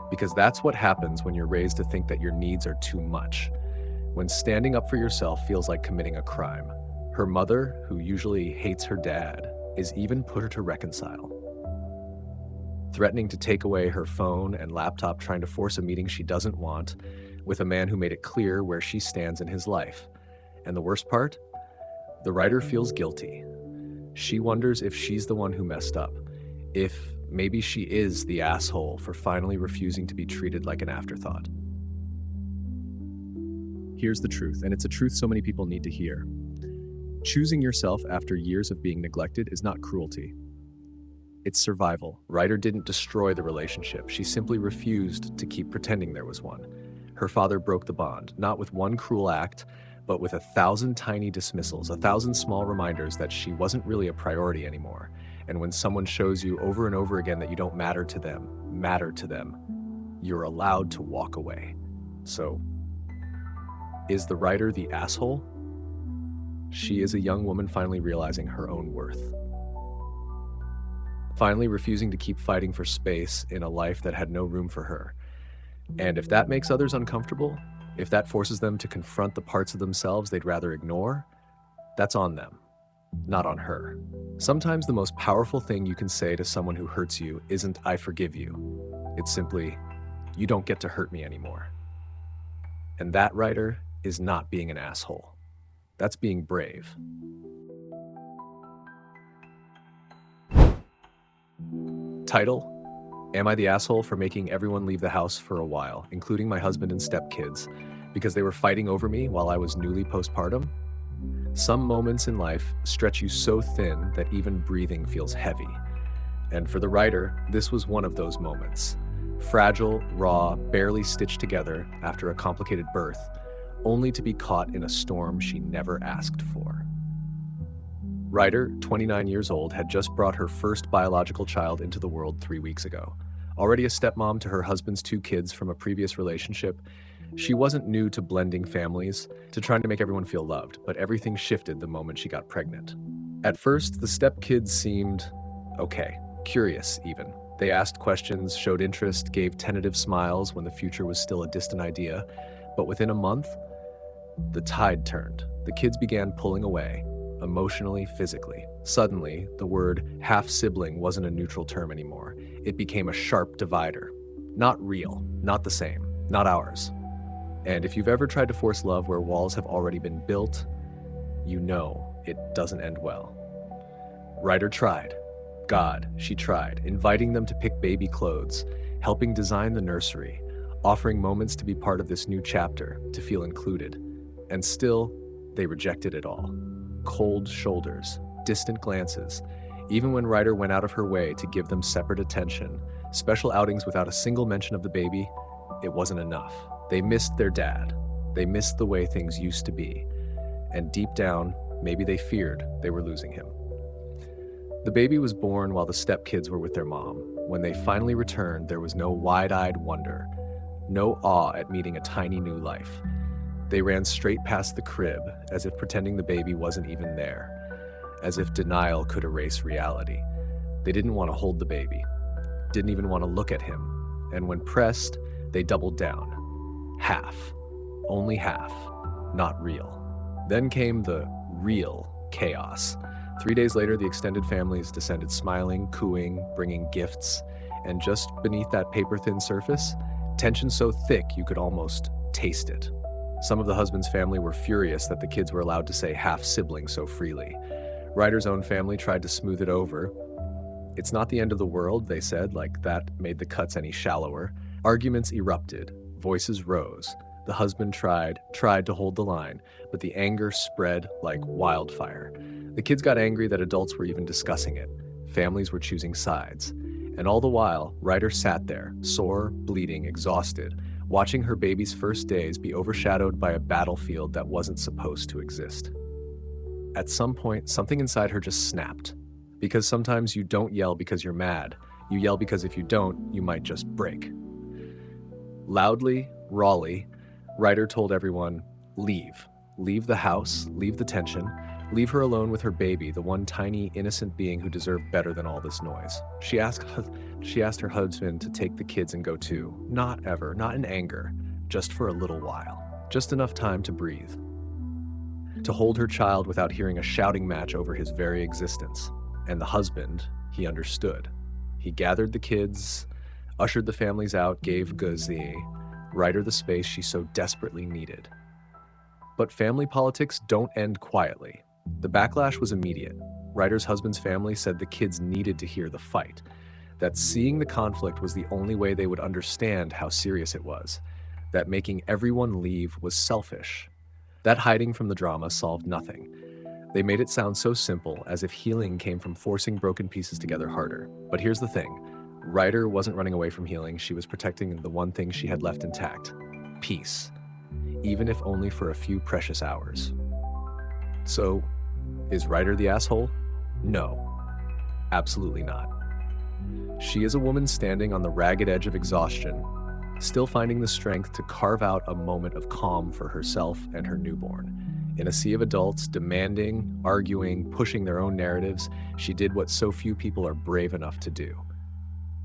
because that's what happens when you're raised to think that your needs are too much. When standing up for yourself feels like committing a crime. Her mother, who usually hates her dad, is even put her to reconcile. Threatening to take away her phone and laptop, trying to force a meeting she doesn't want, with a man who made it clear where she stands in his life. And the worst part? The writer feels guilty. She wonders if she's the one who messed up. If maybe she is the asshole for finally refusing to be treated like an afterthought. Here's the truth, and it's a truth so many people need to hear. Choosing yourself after years of being neglected is not cruelty. It's survival. Ryder didn't destroy the relationship. She simply refused to keep pretending there was one. Her father broke the bond, not with one cruel act, but with 1,000 tiny dismissals, 1,000 small reminders that she wasn't really a priority anymore. And when someone shows you over and over again that you don't matter to them, you're allowed to walk away. So, is the writer the asshole? She is a young woman finally realizing her own worth. Finally refusing to keep fighting for space in a life that had no room for her. And if that makes others uncomfortable, If that forces them to confront the parts of themselves they'd rather ignore, that's on them, not on her. Sometimes the most powerful thing you can say to someone who hurts you isn't "I forgive you." It's simply, "You don't get to hurt me anymore." And that, writer, is not being an asshole. That's being brave. Title: Am I the asshole for making everyone leave the house for a while, including my husband and stepkids, because they were fighting over me while I was newly postpartum? Some moments in life stretch you so thin that even breathing feels heavy. And for the writer, this was one of those moments. Fragile, raw, barely stitched together after a complicated birth, only to be caught in a storm she never asked for. Writer, 29 years old, had just brought her first biological child into the world 3 weeks ago. Already a stepmom to her husband's 2 kids from a previous relationship, she wasn't new to blending families, to trying to make everyone feel loved, but everything shifted the moment she got pregnant. At first, the stepkids seemed okay, curious even. They asked questions, showed interest, gave tentative smiles when the future was still a distant idea. But within a month, the tide turned. The kids began pulling away, emotionally, physically. Suddenly, the word half-sibling wasn't a neutral term anymore. It became a sharp divider. Not real, not the same, not ours. And if you've ever tried to force love where walls have already been built, you know it doesn't end well. Writer tried. God, she tried, inviting them to pick baby clothes, helping design the nursery, offering moments to be part of this new chapter, to feel included. And still, they rejected it all. Cold shoulders, distant glances. Even when Writer went out of her way to give them separate attention, special outings without a single mention of the baby, it wasn't enough. They missed their dad. They missed the way things used to be. And deep down, maybe they feared they were losing him. The baby was born while the stepkids were with their mom. When they finally returned, there was no wide-eyed wonder, no awe at meeting a tiny new life. They ran straight past the crib, as if pretending the baby wasn't even there, as if denial could erase reality. They didn't want to hold the baby, didn't even want to look at him, and when pressed, they doubled down. Half. Only half. Not real. Then came the real chaos. 3 days later, the extended families descended smiling, cooing, bringing gifts, and just beneath that paper-thin surface, tension so thick you could almost taste it. Some of the husband's family were furious that the kids were allowed to say half-sibling so freely. Ryder's own family tried to smooth it over. It's not the end of the world, they said, like that made the cuts any shallower. Arguments erupted. Voices rose. The husband tried to hold the line, but the anger spread like wildfire. The kids got angry that adults were even discussing it. Families were choosing sides. And all the while, Ryder sat there, sore, bleeding, exhausted, watching her baby's first days be overshadowed by a battlefield that wasn't supposed to exist. At some point, something inside her just snapped. Because sometimes you don't yell because you're mad. You yell because if you don't, you might just break. Loudly, rawly, Ryder told everyone, leave. Leave the house, leave the tension, leave her alone with her baby, the one tiny, innocent being who deserved better than all this noise. She asked her husband to take the kids and go too. Not ever, not in anger, just for a little while. Just enough time to breathe. To hold her child without hearing a shouting match over his very existence. And the husband, he understood. He gathered the kids, ushered the families out, gave Ryder the space she so desperately needed. But family politics don't end quietly. The backlash was immediate. Ryder's husband's family said the kids needed to hear the fight, that seeing the conflict was the only way they would understand how serious it was, that making everyone leave was selfish. That hiding from the drama solved nothing. They made it sound so simple, as if healing came from forcing broken pieces together harder. But here's the thing. Ryder wasn't running away from healing, she was protecting the one thing she had left intact. Peace. Even if only for a few precious hours. So, is Ryder the asshole? No. Absolutely not. She is a woman standing on the ragged edge of exhaustion, still finding the strength to carve out a moment of calm for herself and her newborn. In a sea of adults demanding, arguing, pushing their own narratives, she did what so few people are brave enough to do.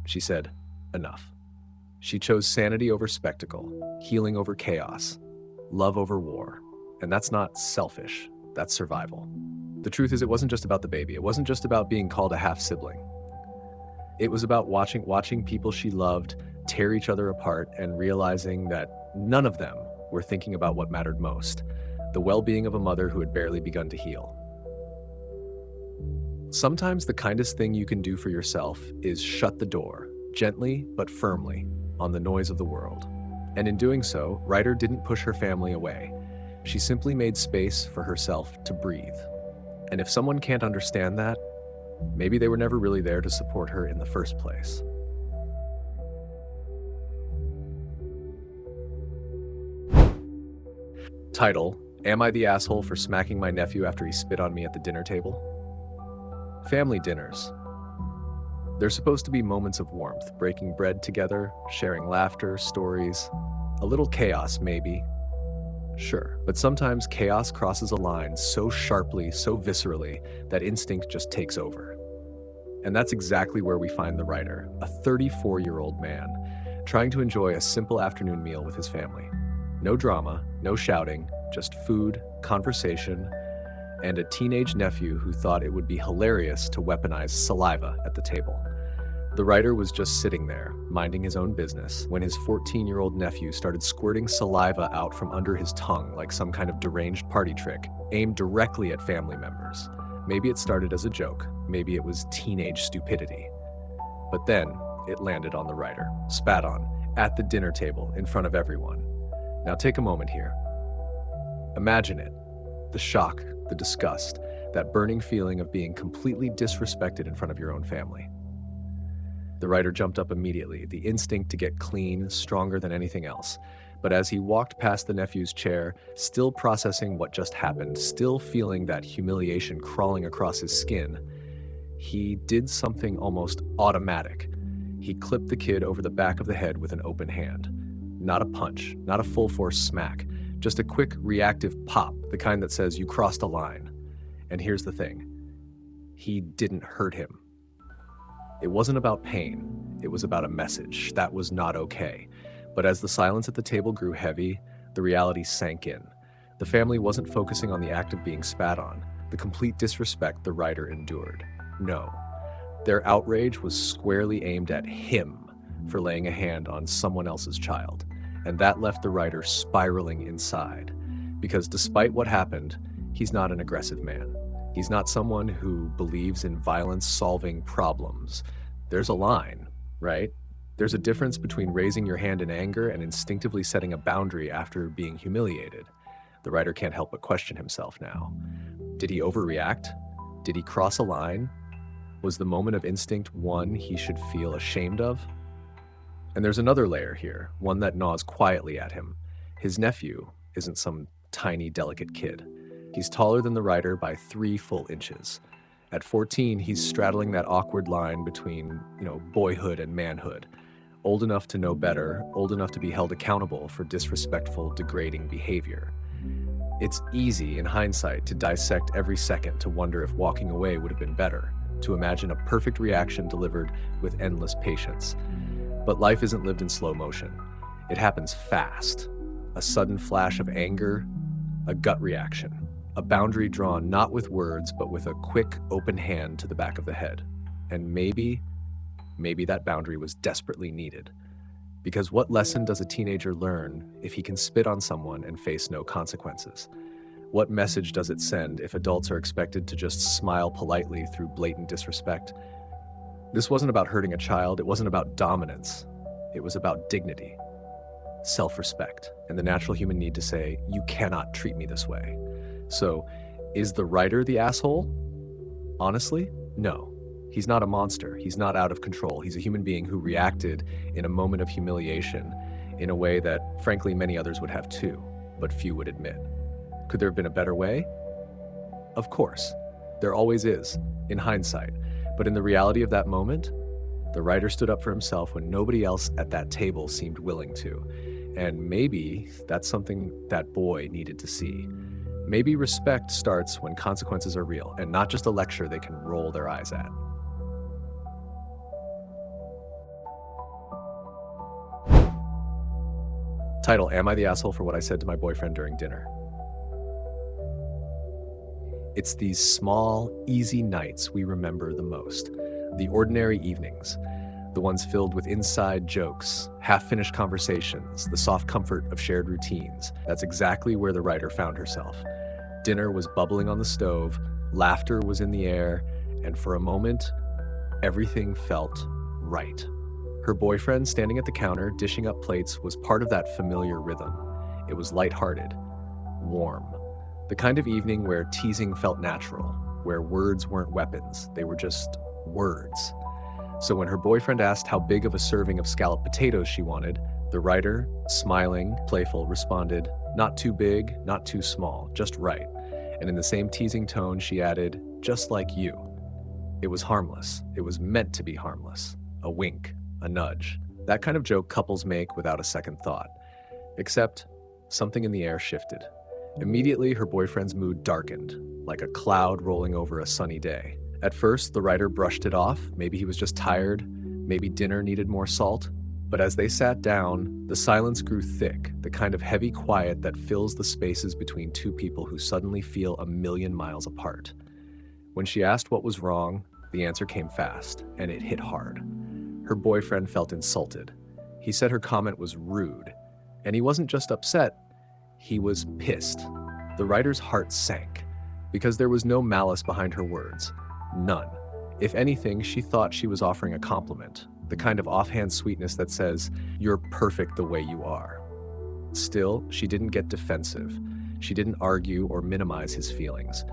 She said, enough. She chose sanity over spectacle, healing over chaos, love over war. And that's not selfish, that's survival. The truth is, it wasn't just about the baby. It wasn't just about being called a half-sibling. It was about watching people she loved tear each other apart and realizing that none of them were thinking about what mattered most, the well-being of a mother who had barely begun to heal. Sometimes the kindest thing you can do for yourself is shut the door, gently but firmly, on the noise of the world. And in doing so, Ryder didn't push her family away. She simply made space for herself to breathe. And if someone can't understand that, maybe they were never really there to support her in the first place. Title: Am I the asshole for smacking my nephew after he spit on me at the dinner table? Family dinners. They're supposed to be moments of warmth, breaking bread together, sharing laughter, stories, a little chaos maybe. Sure, but sometimes chaos crosses a line so sharply, so viscerally, that instinct just takes over. And that's exactly where we find the writer, a 34-year-old man, trying to enjoy a simple afternoon meal with his family. No drama, no shouting, just food, conversation, and a teenage nephew who thought it would be hilarious to weaponize saliva at the table. The writer was just sitting there, minding his own business, when his 14-year-old nephew started squirting saliva out from under his tongue like some kind of deranged party trick, aimed directly at family members. Maybe it started as a joke, maybe it was teenage stupidity. But then, it landed on the writer, spat on, at the dinner table, in front of everyone. Now take a moment here. Imagine it. The shock, the disgust, that burning feeling of being completely disrespected in front of your own family. The writer jumped up immediately, the instinct to get clean, stronger than anything else. But as he walked past the nephew's chair, still processing what just happened, still feeling that humiliation crawling across his skin, he did something almost automatic. He clipped the kid over the back of the head with an open hand. Not a punch, not a full-force smack, just a quick reactive pop, the kind that says you crossed a line. And here's the thing. He didn't hurt him. It wasn't about pain. It was about a message. That was not okay. But as the silence at the table grew heavy, the reality sank in. The family wasn't focusing on the act of being spat on, the complete disrespect the writer endured. No. Their outrage was squarely aimed at him for laying a hand on someone else's child. And that left the writer spiraling inside. Because despite what happened, he's not an aggressive man. He's not someone who believes in violence solving problems. There's a line, right? There's a difference between raising your hand in anger and instinctively setting a boundary after being humiliated. The writer can't help but question himself now. Did he overreact? Did he cross a line? Was the moment of instinct one he should feel ashamed of? And there's another layer here, one that gnaws quietly at him. His nephew isn't some tiny, delicate kid. He's taller than the writer by 3 full inches. At 14, he's straddling that awkward line between, boyhood and manhood. Old enough to know better, old enough to be held accountable for disrespectful, degrading behavior. It's easy, in hindsight, to dissect every second to wonder if walking away would have been better, to imagine a perfect reaction delivered with endless patience. But life isn't lived in slow motion. It happens fast. A sudden flash of anger, a gut reaction. A boundary drawn not with words, but with a quick, open hand to the back of the head. And maybe that boundary was desperately needed. Because what lesson does a teenager learn if he can spit on someone and face no consequences? What message does it send if adults are expected to just smile politely through blatant disrespect? This wasn't about hurting a child, it wasn't about dominance. It was about dignity, self-respect, and the natural human need to say, you cannot treat me this way. So, is the writer the asshole? Honestly, no. He's not a monster. He's not out of control. He's a human being who reacted in a moment of humiliation in a way that, frankly, many others would have too, but few would admit. Could there have been a better way? Of course. There always is, in hindsight. But in the reality of that moment, the writer stood up for himself when nobody else at that table seemed willing to. And maybe that's something that boy needed to see. Maybe respect starts when consequences are real and not just a lecture they can roll their eyes at. Title, Am I the Asshole for What I Said to My Boyfriend During Dinner? It's these small, easy nights we remember the most. The ordinary evenings. The ones filled with inside jokes, half-finished conversations, the soft comfort of shared routines. That's exactly where the writer found herself. Dinner was bubbling on the stove, laughter was in the air, and for a moment, everything felt right. Her boyfriend standing at the counter, dishing up plates, was part of that familiar rhythm. It was lighthearted, warm. The kind of evening where teasing felt natural, where words weren't weapons, they were just words. So when her boyfriend asked how big of a serving of scalloped potatoes she wanted, the writer, smiling, playful, responded, "Not too big, not too small, just right." And in the same teasing tone, she added, "Just like you." It was harmless. It was meant to be harmless. A wink, a nudge. That kind of joke couples make without a second thought. Except something in the air shifted. Immediately, her boyfriend's mood darkened, like a cloud rolling over a sunny day. At first, the writer brushed it off. Maybe he was just tired. Maybe dinner needed more salt. But as they sat down, the silence grew thick, the kind of heavy quiet that fills the spaces between two people who suddenly feel a million miles apart. When she asked what was wrong, the answer came fast, and it hit hard. Her boyfriend felt insulted. He said her comment was rude, and he wasn't just upset, he was pissed. The writer's heart sank, because there was no malice behind her words. None. If anything, she thought she was offering a compliment, the kind of offhand sweetness that says, "You're perfect the way you are." Still, she didn't get defensive. She didn't argue or minimize his feelings.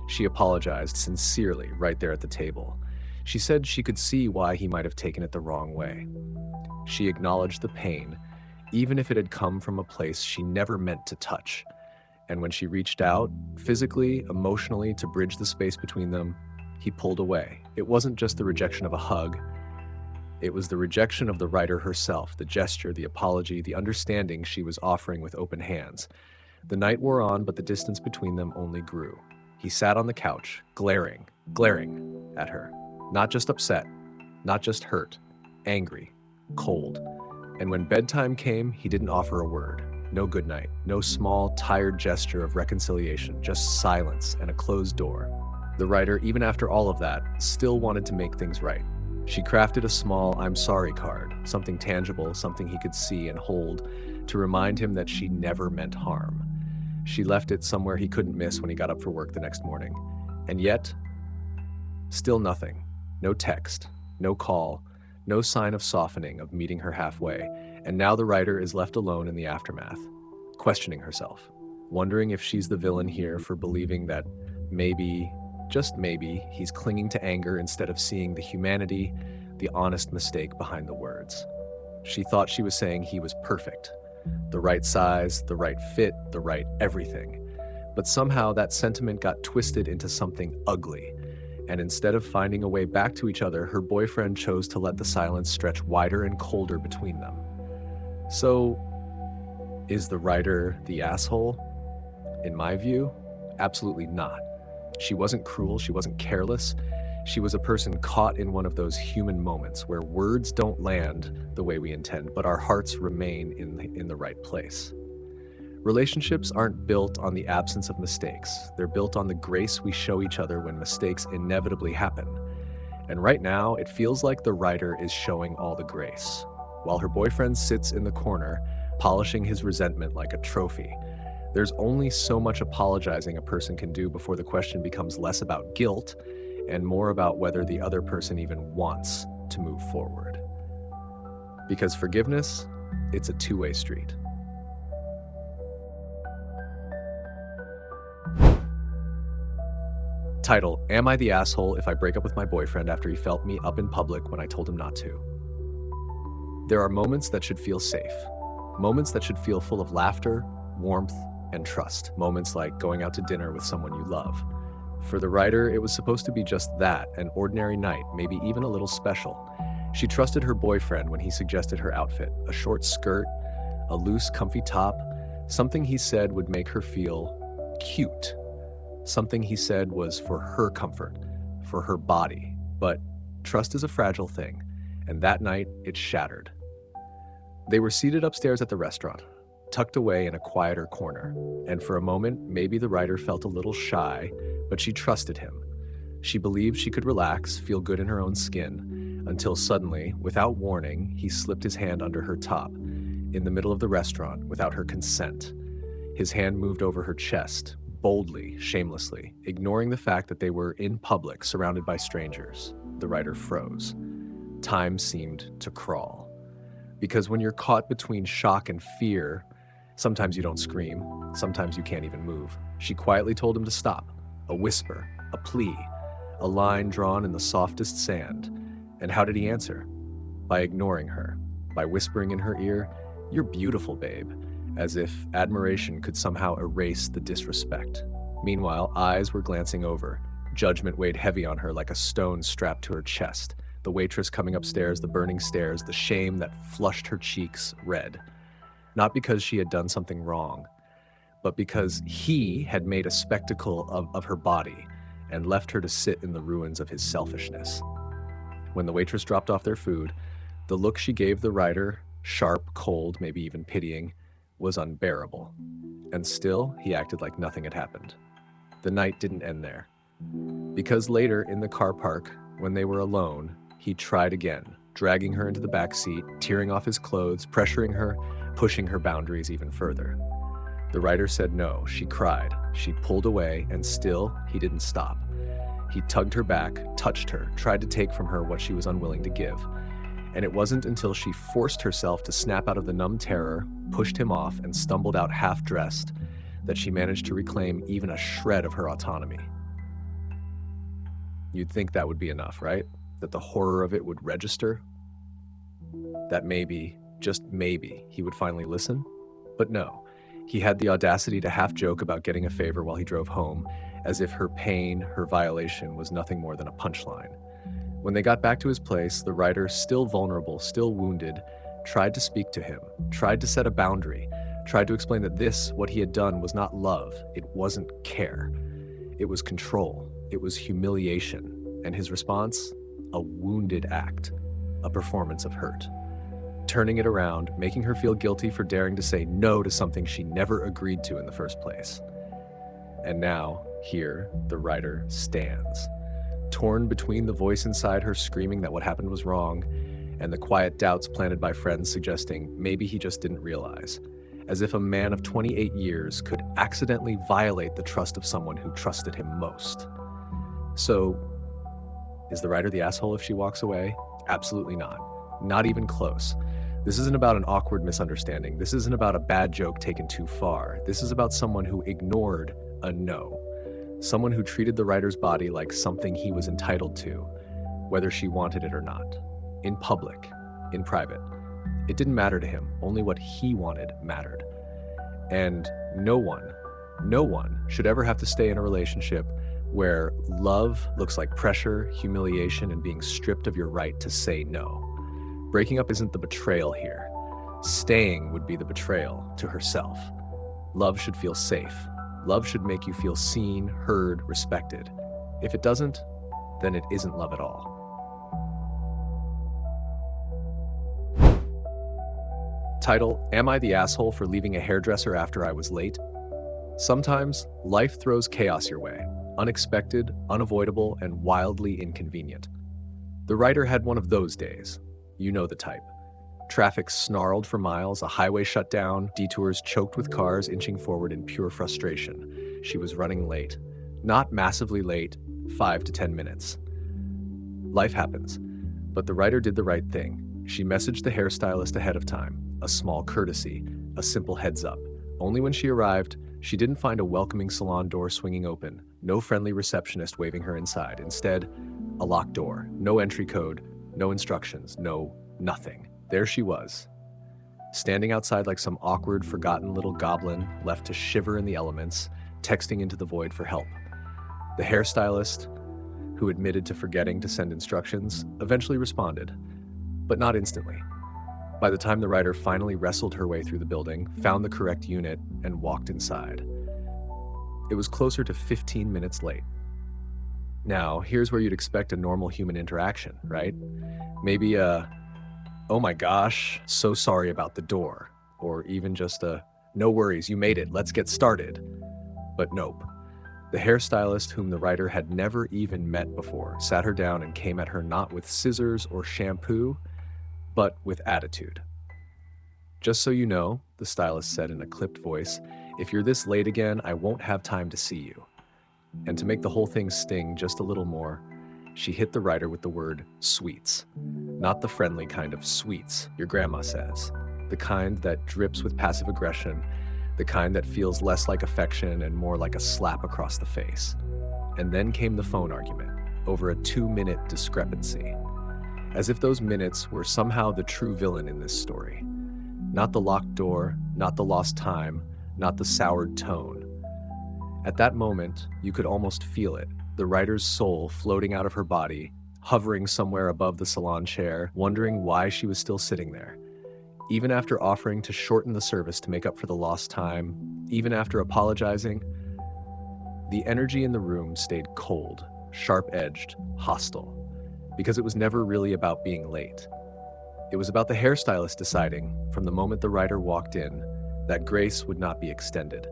She apologized sincerely right there at the table. She said she could see why he might have taken it the wrong way. She acknowledged the pain, even if it had come from a place she never meant to touch. And when she reached out, physically, emotionally, to bridge the space between them, he pulled away. It wasn't just the rejection of a hug. It was the rejection of the writer herself, the gesture, the apology, the understanding she was offering with open hands. The night wore on, but the distance between them only grew. He sat on the couch, glaring at her. Not just upset, not just hurt, angry, cold. And when bedtime came, he didn't offer a word. No goodnight, no small, tired gesture of reconciliation, just silence and a closed door. The writer, even after all of that, still wanted to make things right. She crafted a small "I'm sorry" card, something tangible, something he could see and hold, to remind him that she never meant harm. She left it somewhere he couldn't miss when he got up for work the next morning. And yet, still nothing. No text, no call, no sign of softening, of meeting her halfway. And now the writer is left alone in the aftermath, questioning herself, wondering if she's the villain here for believing that maybe, just maybe, he's clinging to anger instead of seeing the humanity, the honest mistake behind the words. She thought she was saying he was perfect. The right size, the right fit, the right everything. But somehow that sentiment got twisted into something ugly. And instead of finding a way back to each other, her boyfriend chose to let the silence stretch wider and colder between them. So, is the writer the asshole? In my view, absolutely not. She wasn't cruel, she wasn't careless. She was a person caught in one of those human moments where words don't land the way we intend, but our hearts remain in the right place. Relationships aren't built on the absence of mistakes. They're built on the grace we show each other when mistakes inevitably happen. And right now, it feels like the writer is showing all the grace, while her boyfriend sits in the corner, polishing his resentment like a trophy. There's only so much apologizing a person can do before the question becomes less about guilt and more about whether the other person even wants to move forward. Because forgiveness, it's a two-way street. Title, Am I the Asshole If I Break Up With My Boyfriend After He Felt Me Up in Public When I Told Him Not to? There are moments that should feel safe. Moments that should feel full of laughter, warmth, and trust. Moments like going out to dinner with someone you love. For the writer, it was supposed to be just that, an ordinary night, maybe even a little special. She trusted her boyfriend when he suggested her outfit, a short skirt, a loose, comfy top, something he said would make her feel cute. Something he said was for her comfort, for her body. But trust is a fragile thing, and that night it shattered. They were seated upstairs at the restaurant. tucked away in a quieter corner. And for a moment, maybe the writer felt a little shy, but she trusted him. She believed she could relax, feel good in her own skin, until suddenly, without warning, he slipped his hand under her top, in the middle of the restaurant, without her consent. His hand moved over her chest, boldly, shamelessly, ignoring the fact that they were in public, surrounded by strangers. The writer froze. Time seemed to crawl. Because when you're caught between shock and fear, sometimes you don't scream, sometimes you can't even move. She quietly told him to stop. A whisper, a plea, a line drawn in the softest sand. And how did he answer? By ignoring her, by whispering in her ear, "You're beautiful, babe," as if admiration could somehow erase the disrespect. Meanwhile, eyes were glancing over. Judgment weighed heavy on her like a stone strapped to her chest. The waitress coming upstairs, the burning stares, the shame that flushed her cheeks red. Not because she had done something wrong, but because he had made a spectacle of her body and left her to sit in the ruins of his selfishness. When the waitress dropped off their food, the look she gave the writer, sharp, cold, maybe even pitying, was unbearable. And still, he acted like nothing had happened. The night didn't end there. Because later, in the car park, when they were alone, he tried again, dragging her into the back seat, tearing off his clothes, pressuring her, pushing her boundaries even further. The writer said no. She cried. She pulled away, and still, he didn't stop. He tugged her back, touched her, tried to take from her what she was unwilling to give. And it wasn't until she forced herself to snap out of the numb terror, pushed him off, and stumbled out half-dressed that she managed to reclaim even a shred of her autonomy. You'd think that would be enough, right? That the horror of it would register? That maybe, just maybe, he would finally listen? But no. He had the audacity to half-joke about getting a favor while he drove home, as if her pain, her violation, was nothing more than a punchline. When they got back to his place, the writer, still vulnerable, still wounded, tried to speak to him, tried to set a boundary, tried to explain that this, what he had done, was not love, it wasn't care. It was control, it was humiliation, and his response? A wounded act, a performance of hurt. Turning it around, making her feel guilty for daring to say no to something she never agreed to in the first place. And now, here, the writer stands, torn between the voice inside her screaming that what happened was wrong, and the quiet doubts planted by friends suggesting maybe he just didn't realize, as if a man of 28 years could accidentally violate the trust of someone who trusted him most. So, is the writer the asshole if she walks away? Absolutely not. Not even close. This isn't about an awkward misunderstanding. This isn't about a bad joke taken too far. This is about someone who ignored a no. Someone who treated the writer's body like something he was entitled to, whether she wanted it or not. In public, in private. It didn't matter to him. Only what he wanted mattered. And no one should ever have to stay in a relationship where love looks like pressure, humiliation, and being stripped of your right to say no. Breaking up isn't the betrayal here. Staying would be the betrayal to herself. Love should feel safe. Love should make you feel seen, heard, respected. If it doesn't, then it isn't love at all. Title: Am I the asshole for leaving a hairdresser after I was late? Sometimes, life throws chaos your way. Unexpected, unavoidable, and wildly inconvenient. The writer had one of those days. You know the type. Traffic snarled for miles, a highway shut down, detours choked with cars inching forward in pure frustration. She was running late. Not massively late, 5 to 10 minutes. Life happens, but the writer did the right thing. She messaged the hairstylist ahead of time, a small courtesy, a simple heads up. Only when she arrived, she didn't find a welcoming salon door swinging open, no friendly receptionist waving her inside. Instead, a locked door, no entry code, no instructions, no nothing. There she was, standing outside like some awkward, forgotten little goblin left to shiver in the elements, texting into the void for help. The hairstylist, who admitted to forgetting to send instructions, eventually responded, but not instantly. By the time the writer finally wrestled her way through the building, found the correct unit, and walked inside, it was closer to 15 minutes late. Now, here's where you'd expect a normal human interaction, right? Maybe "Oh my gosh, so sorry about the door," or even just No worries, you made it, let's get started. But nope. The hairstylist, whom the writer had never even met before, sat her down and came at her not with scissors or shampoo, but with attitude. "Just so you know," the stylist said in a clipped voice, "if you're this late again, I won't have time to see you." And to make the whole thing sting just a little more, she hit the writer with the word sweets. Not the friendly kind of sweets your grandma says, the kind that drips with passive aggression, the kind that feels less like affection and more like a slap across the face. And then came the phone argument over a 2-minute discrepancy, as if those minutes were somehow the true villain in this story. Not the locked door, not the lost time, not the soured tone. At that moment, you could almost feel it, the writer's soul floating out of her body, hovering somewhere above the salon chair, wondering why she was still sitting there. Even after offering to shorten the service to make up for the lost time, even after apologizing, the energy in the room stayed cold, sharp-edged, hostile, because it was never really about being late. It was about the hairstylist deciding, from the moment the writer walked in, that grace would not be extended.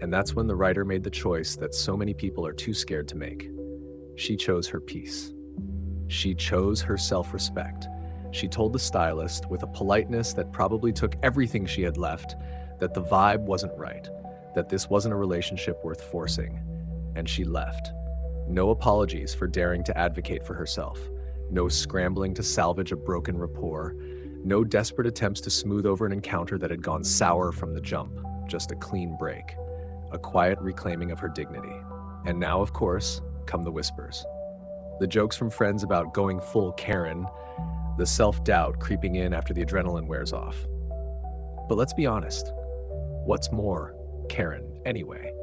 And that's when the writer made the choice that so many people are too scared to make. She chose her peace. She chose her self-respect. She told the stylist, with a politeness that probably took everything she had left, that the vibe wasn't right, that this wasn't a relationship worth forcing. And she left. No apologies for daring to advocate for herself. No scrambling to salvage a broken rapport. No desperate attempts to smooth over an encounter that had gone sour from the jump. Just a clean break. A quiet reclaiming of her dignity. And now, of course, come the whispers. The jokes from friends about going full Karen, the self-doubt creeping in after the adrenaline wears off. But let's be honest. What's more Karen, anyway?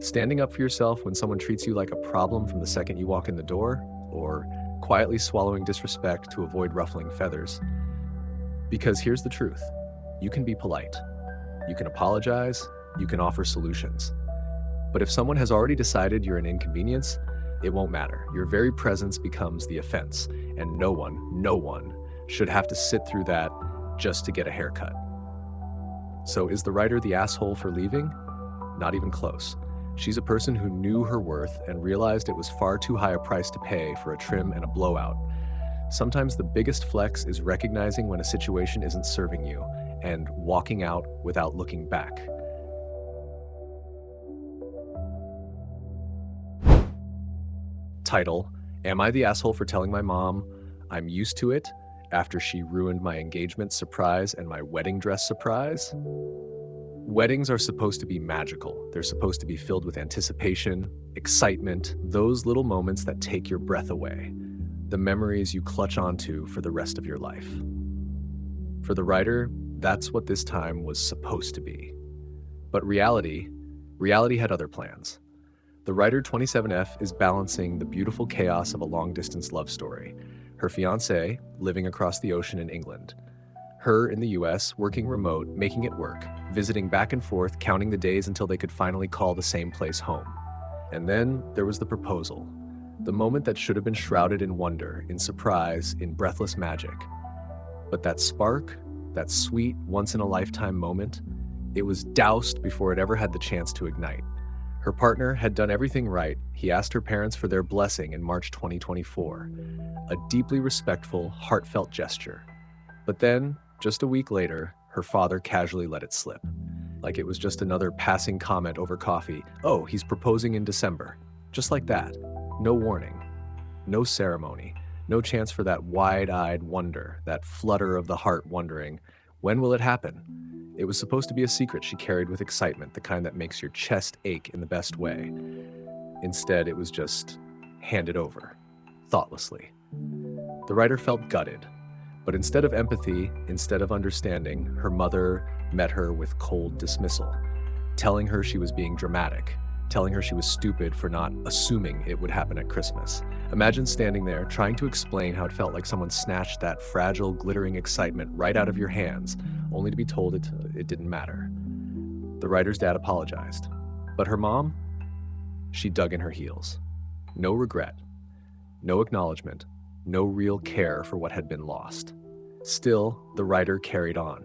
Standing up for yourself when someone treats you like a problem from the second you walk in the door? Or quietly swallowing disrespect to avoid ruffling feathers? Because here's the truth. You can be polite. You can apologize. You can offer solutions. But if someone has already decided you're an inconvenience, it won't matter. Your very presence becomes the offense, and no one should have to sit through that just to get a haircut. So is the writer the asshole for leaving? Not even close. She's a person who knew her worth and realized it was far too high a price to pay for a trim and a blowout. Sometimes the biggest flex is recognizing when a situation isn't serving you and walking out without looking back. Title: Am I the asshole for telling my mom I'm used to it after she ruined my engagement surprise and my wedding dress surprise? Weddings are supposed to be magical. They're supposed to be filled with anticipation, excitement, those little moments that take your breath away, the memories you clutch onto for the rest of your life. For the writer, that's what this time was supposed to be. But reality had other plans. The writer 27F is balancing the beautiful chaos of a long-distance love story. Her fiancé, living across the ocean in England. Her in the US, working remote, making it work, visiting back and forth, counting the days until they could finally call the same place home. And then there was the proposal. The moment that should have been shrouded in wonder, in surprise, in breathless magic. But that spark, that sweet, once-in-a-lifetime moment, it was doused before it ever had the chance to ignite. Her partner had done everything right. He asked her parents for their blessing in March 2024. A deeply respectful, heartfelt gesture. But then, just a week later, her father casually let it slip. Like it was just another passing comment over coffee. Oh, he's proposing in December. Just like that. No warning. No ceremony. No chance for that wide-eyed wonder, that flutter of the heart wondering, when will it happen? It was supposed to be a secret she carried with excitement, the kind that makes your chest ache in the best way. Instead, it was just handed over, thoughtlessly. The writer felt gutted, but instead of empathy, instead of understanding, her mother met her with cold dismissal, telling her she was being dramatic, telling her she was stupid for not assuming it would happen at Christmas. Imagine standing there, trying to explain how it felt like someone snatched that fragile, glittering excitement right out of your hands, only to be told it didn't matter. The writer's dad apologized. But her mom? She dug in her heels. No regret. No acknowledgement. No real care for what had been lost. Still, the writer carried on.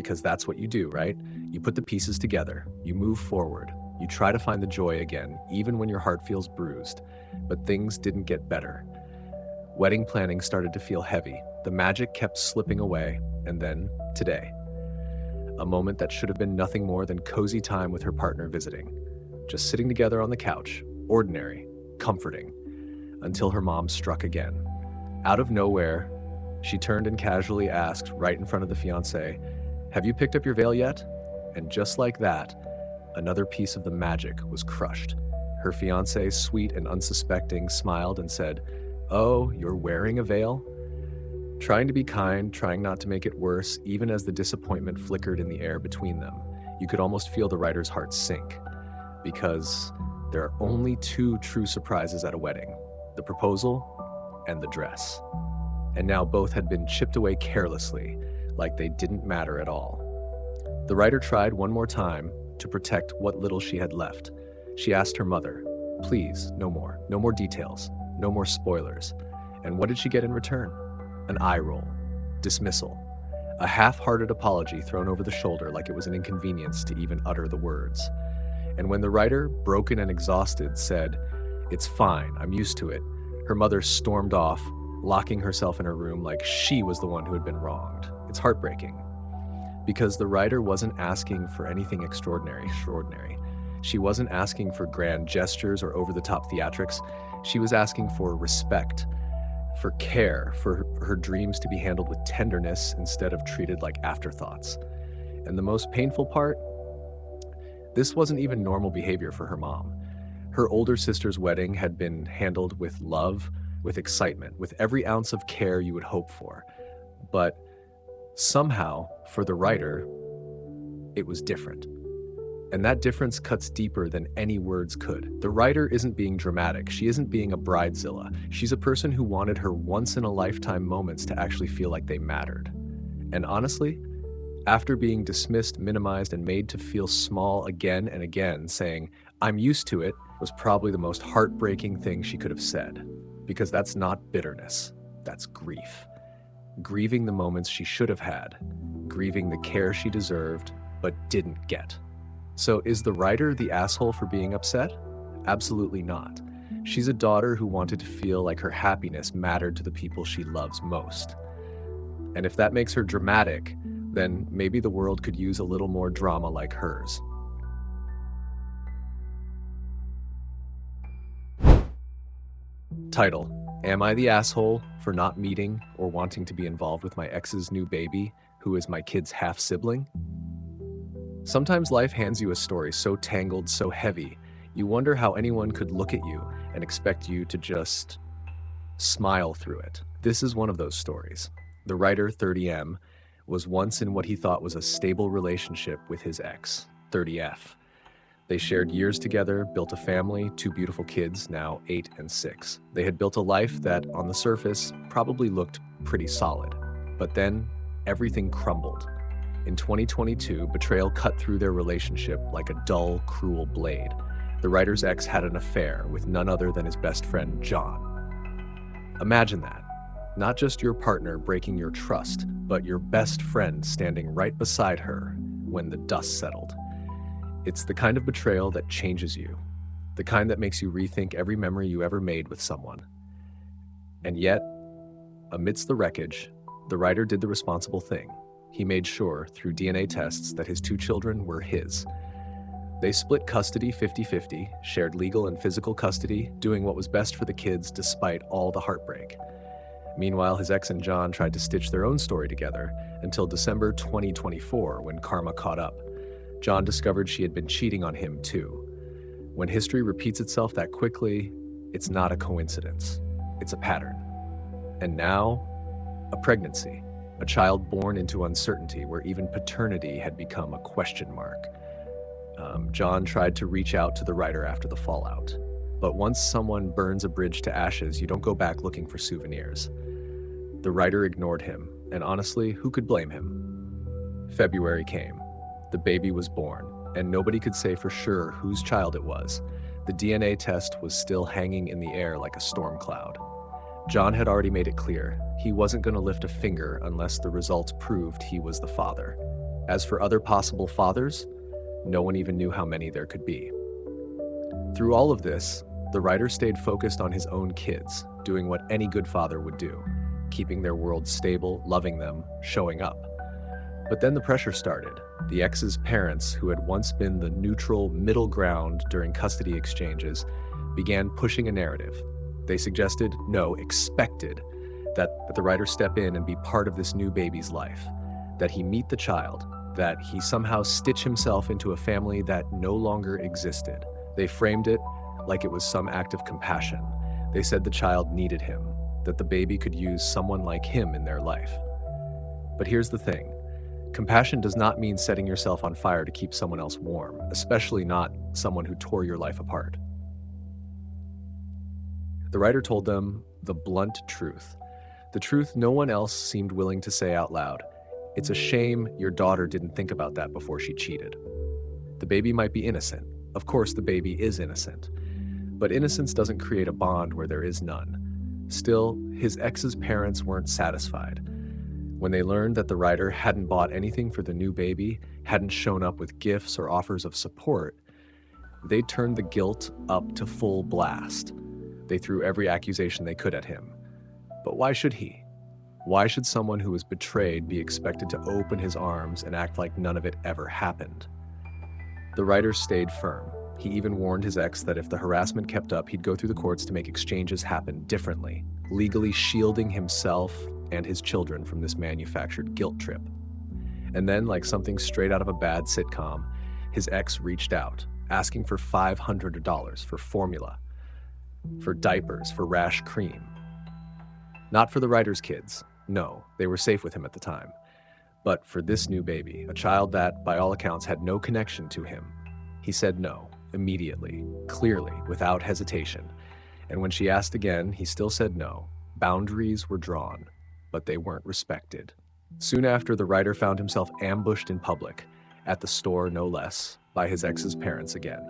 because that's what you do, right? You put the pieces together, you move forward, you try to find the joy again, even when your heart feels bruised. But things didn't get better. Wedding planning started to feel heavy. The magic kept slipping away, and then today. A moment that should have been nothing more than cozy time with her partner visiting. Just sitting together on the couch, ordinary, comforting, until her mom struck again. Out of nowhere, she turned and casually asked, right in front of the fiancé, "Have you picked up your veil yet?" And just like that, another piece of the magic was crushed. Her fiancé, sweet and unsuspecting, smiled and said, "Oh, you're wearing a veil?" Trying to be kind, trying not to make it worse, even as the disappointment flickered in the air between them, you could almost feel the writer's heart sink. Because there are only two true surprises at a wedding: the proposal and the dress. And now both had been chipped away carelessly, like they didn't matter at all. The writer tried one more time to protect what little she had left. She asked her mother, "Please, no more details, no more spoilers." And what did she get in return? An eye roll, dismissal, a half-hearted apology thrown over the shoulder like it was an inconvenience to even utter the words. And when the writer, broken and exhausted, said, "It's fine, I'm used to it," her mother stormed off, locking herself in her room like she was the one who had been wronged. It's heartbreaking. Because the writer wasn't asking for anything extraordinary. She wasn't asking for grand gestures or over-the-top theatrics. She was asking for respect, for care, for her dreams to be handled with tenderness instead of treated like afterthoughts. And the most painful part? This wasn't even normal behavior for her mom. Her older sister's wedding had been handled with love, with excitement, with every ounce of care you would hope for. But somehow, for the writer, it was different. And that difference cuts deeper than any words could. The writer isn't being dramatic. She isn't being a bridezilla. She's a person who wanted her once-in-a-lifetime moments to actually feel like they mattered. And honestly, after being dismissed, minimized, and made to feel small again and again, saying, "I'm used to it," was probably the most heartbreaking thing she could have said. Because that's not bitterness, that's grief. Grieving the moments she should have had, grieving the care she deserved, but didn't get. So is the writer the asshole for being upset? Absolutely not. She's a daughter who wanted to feel like her happiness mattered to the people she loves most. And if that makes her dramatic, then maybe the world could use a little more drama like hers. Title: Am I the asshole for not meeting or wanting to be involved with my ex's new baby, who is my kid's half-sibling? Sometimes life hands you a story so tangled, so heavy, you wonder how anyone could look at you and expect you to just smile through it. This is one of those stories. The writer, 30M, was once in what he thought was a stable relationship with his ex, 30F. They shared years together, built a family, 2 beautiful kids, now 8 and 6. They had built a life that, on the surface, probably looked pretty solid. But then, everything crumbled. In 2022, betrayal cut through their relationship like a dull, cruel blade. The writer's ex had an affair with none other than his best friend, John. Imagine that. Not just your partner breaking your trust, but your best friend standing right beside her when the dust settled. It's the kind of betrayal that changes you, the kind that makes you rethink every memory you ever made with someone. And yet, amidst the wreckage, the writer did the responsible thing. He made sure, through DNA tests, that his 2 children were his. They split custody 50-50, shared legal and physical custody, doing what was best for the kids despite all the heartbreak. Meanwhile, his ex and John tried to stitch their own story together until December 2024, when karma caught up. John discovered she had been cheating on him too. When history repeats itself that quickly, it's not a coincidence. It's a pattern. And now, a pregnancy. A child born into uncertainty where even paternity had become a question mark. John tried to reach out to the writer after the fallout. But once someone burns a bridge to ashes, you don't go back looking for souvenirs. The writer ignored him, and honestly, who could blame him? February came. The baby was born, and nobody could say for sure whose child it was. The DNA test was still hanging in the air like a storm cloud. John had already made it clear he wasn't going to lift a finger unless the results proved he was the father. As for other possible fathers, no one even knew how many there could be. Through all of this, the writer stayed focused on his own kids, doing what any good father would do, keeping their world stable, loving them, showing up. But then the pressure started. The ex's parents, who had once been the neutral middle ground during custody exchanges, began pushing a narrative. They suggested, no, expected, that the writer step in and be part of this new baby's life, that he meet the child, that he somehow stitch himself into a family that no longer existed. They framed it like it was some act of compassion. They said the child needed him, that the baby could use someone like him in their life. But here's the thing. Compassion does not mean setting yourself on fire to keep someone else warm, especially not someone who tore your life apart. The writer told them the blunt truth, the truth no one else seemed willing to say out loud. It's a shame your daughter didn't think about that before she cheated. The baby might be innocent. Of course, the baby is innocent. But innocence doesn't create a bond where there is none. Still, his ex's parents weren't satisfied. When they learned that the writer hadn't bought anything for the new baby, hadn't shown up with gifts or offers of support, they turned the guilt up to full blast. They threw every accusation they could at him. But why should he? Why should someone who was betrayed be expected to open his arms and act like none of it ever happened? The writer stayed firm. He even warned his ex that if the harassment kept up, he'd go through the courts to make exchanges happen differently, legally shielding himself and his children from this manufactured guilt trip. And then, like something straight out of a bad sitcom, his ex reached out, asking for $500 for formula, for diapers, for rash cream. Not for the writer's kids. No, they were safe with him at the time. But for this new baby, a child that, by all accounts, had no connection to him. He said no, immediately, clearly, without hesitation. And when she asked again, he still said no. Boundaries were drawn, but they weren't respected. Soon after, the writer found himself ambushed in public, at the store no less, by his ex's parents again.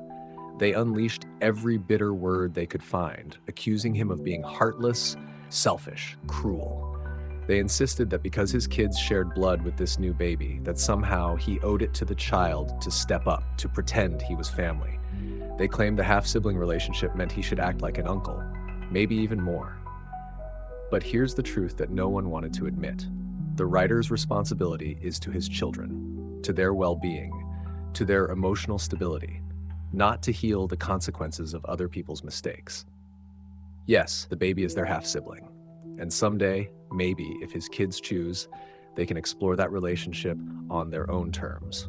They unleashed every bitter word they could find, accusing him of being heartless, selfish, cruel. They insisted that because his kids shared blood with this new baby, that somehow he owed it to the child to step up, to pretend he was family. They claimed the half-sibling relationship meant he should act like an uncle, maybe even more. But here's the truth that no one wanted to admit. The writer's responsibility is to his children, to their well-being, to their emotional stability, not to heal the consequences of other people's mistakes. Yes, the baby is their half-sibling, and someday, maybe, if his kids choose, they can explore that relationship on their own terms.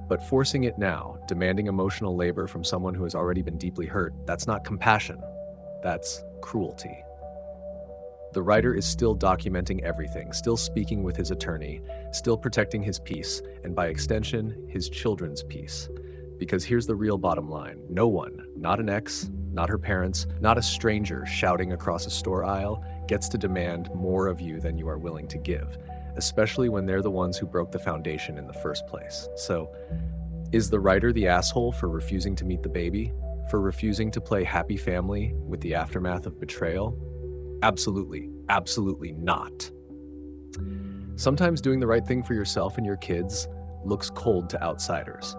But forcing it now, demanding emotional labor from someone who has already been deeply hurt, that's not compassion, that's cruelty. The writer is still documenting everything, still speaking with his attorney, still protecting his peace, and by extension, his children's peace. Because here's the real bottom line. No one, not an ex, not her parents, not a stranger shouting across a store aisle, gets to demand more of you than you are willing to give, especially when they're the ones who broke the foundation in the first place. So, is the writer the asshole for refusing to meet the baby? For refusing to play happy family with the aftermath of betrayal? Absolutely, absolutely not. Sometimes doing the right thing for yourself and your kids looks cold to outsiders.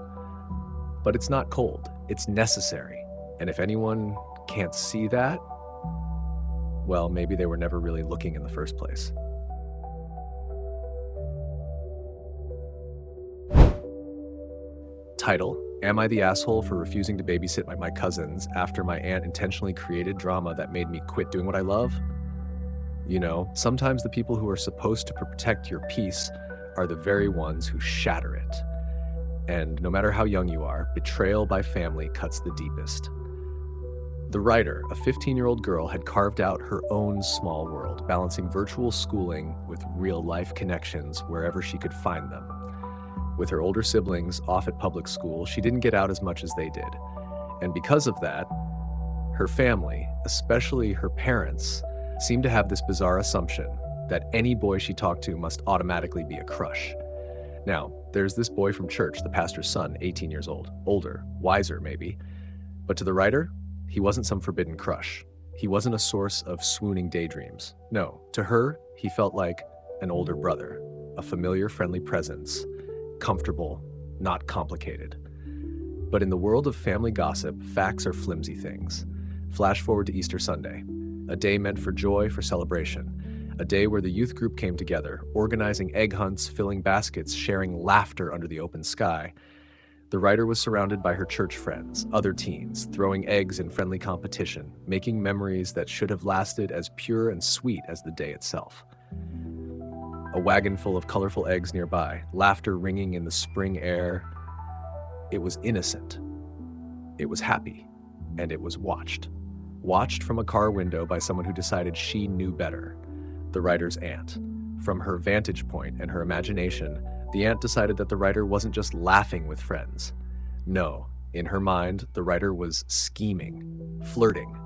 But it's not cold, it's necessary. And if anyone can't see that, well, maybe they were never really looking in the first place. Title: Am I the asshole for refusing to babysit my cousins after my aunt intentionally created drama that made me quit doing what I love? You know, sometimes the people who are supposed to protect your peace are the very ones who shatter it. And no matter how young you are, betrayal by family cuts the deepest. The writer, a 15-year-old girl, had carved out her own small world, balancing virtual schooling with real-life connections wherever she could find them. With her older siblings off at public school, she didn't get out as much as they did. And because of that, her family, especially her parents, seemed to have this bizarre assumption that any boy she talked to must automatically be a crush. Now, there's this boy from church, the pastor's son, 18 years old, older, wiser maybe. But to the writer, he wasn't some forbidden crush. He wasn't a source of swooning daydreams. No, to her, he felt like an older brother, a familiar, friendly presence, comfortable, not complicated. But in the world of family gossip, facts are flimsy things. Flash forward to Easter Sunday, a day meant for joy, for celebration, a day where the youth group came together, organizing egg hunts, filling baskets, sharing laughter under the open sky. The writer was surrounded by her church friends, other teens, throwing eggs in friendly competition, making memories that should have lasted as pure and sweet as the day itself. A wagon full of colorful eggs nearby, laughter ringing in the spring air. It was innocent. It was happy. And it was watched. Watched from a car window by someone who decided she knew better. The writer's aunt. From her vantage point and her imagination, the aunt decided that the writer wasn't just laughing with friends. No, in her mind, the writer was scheming, flirting,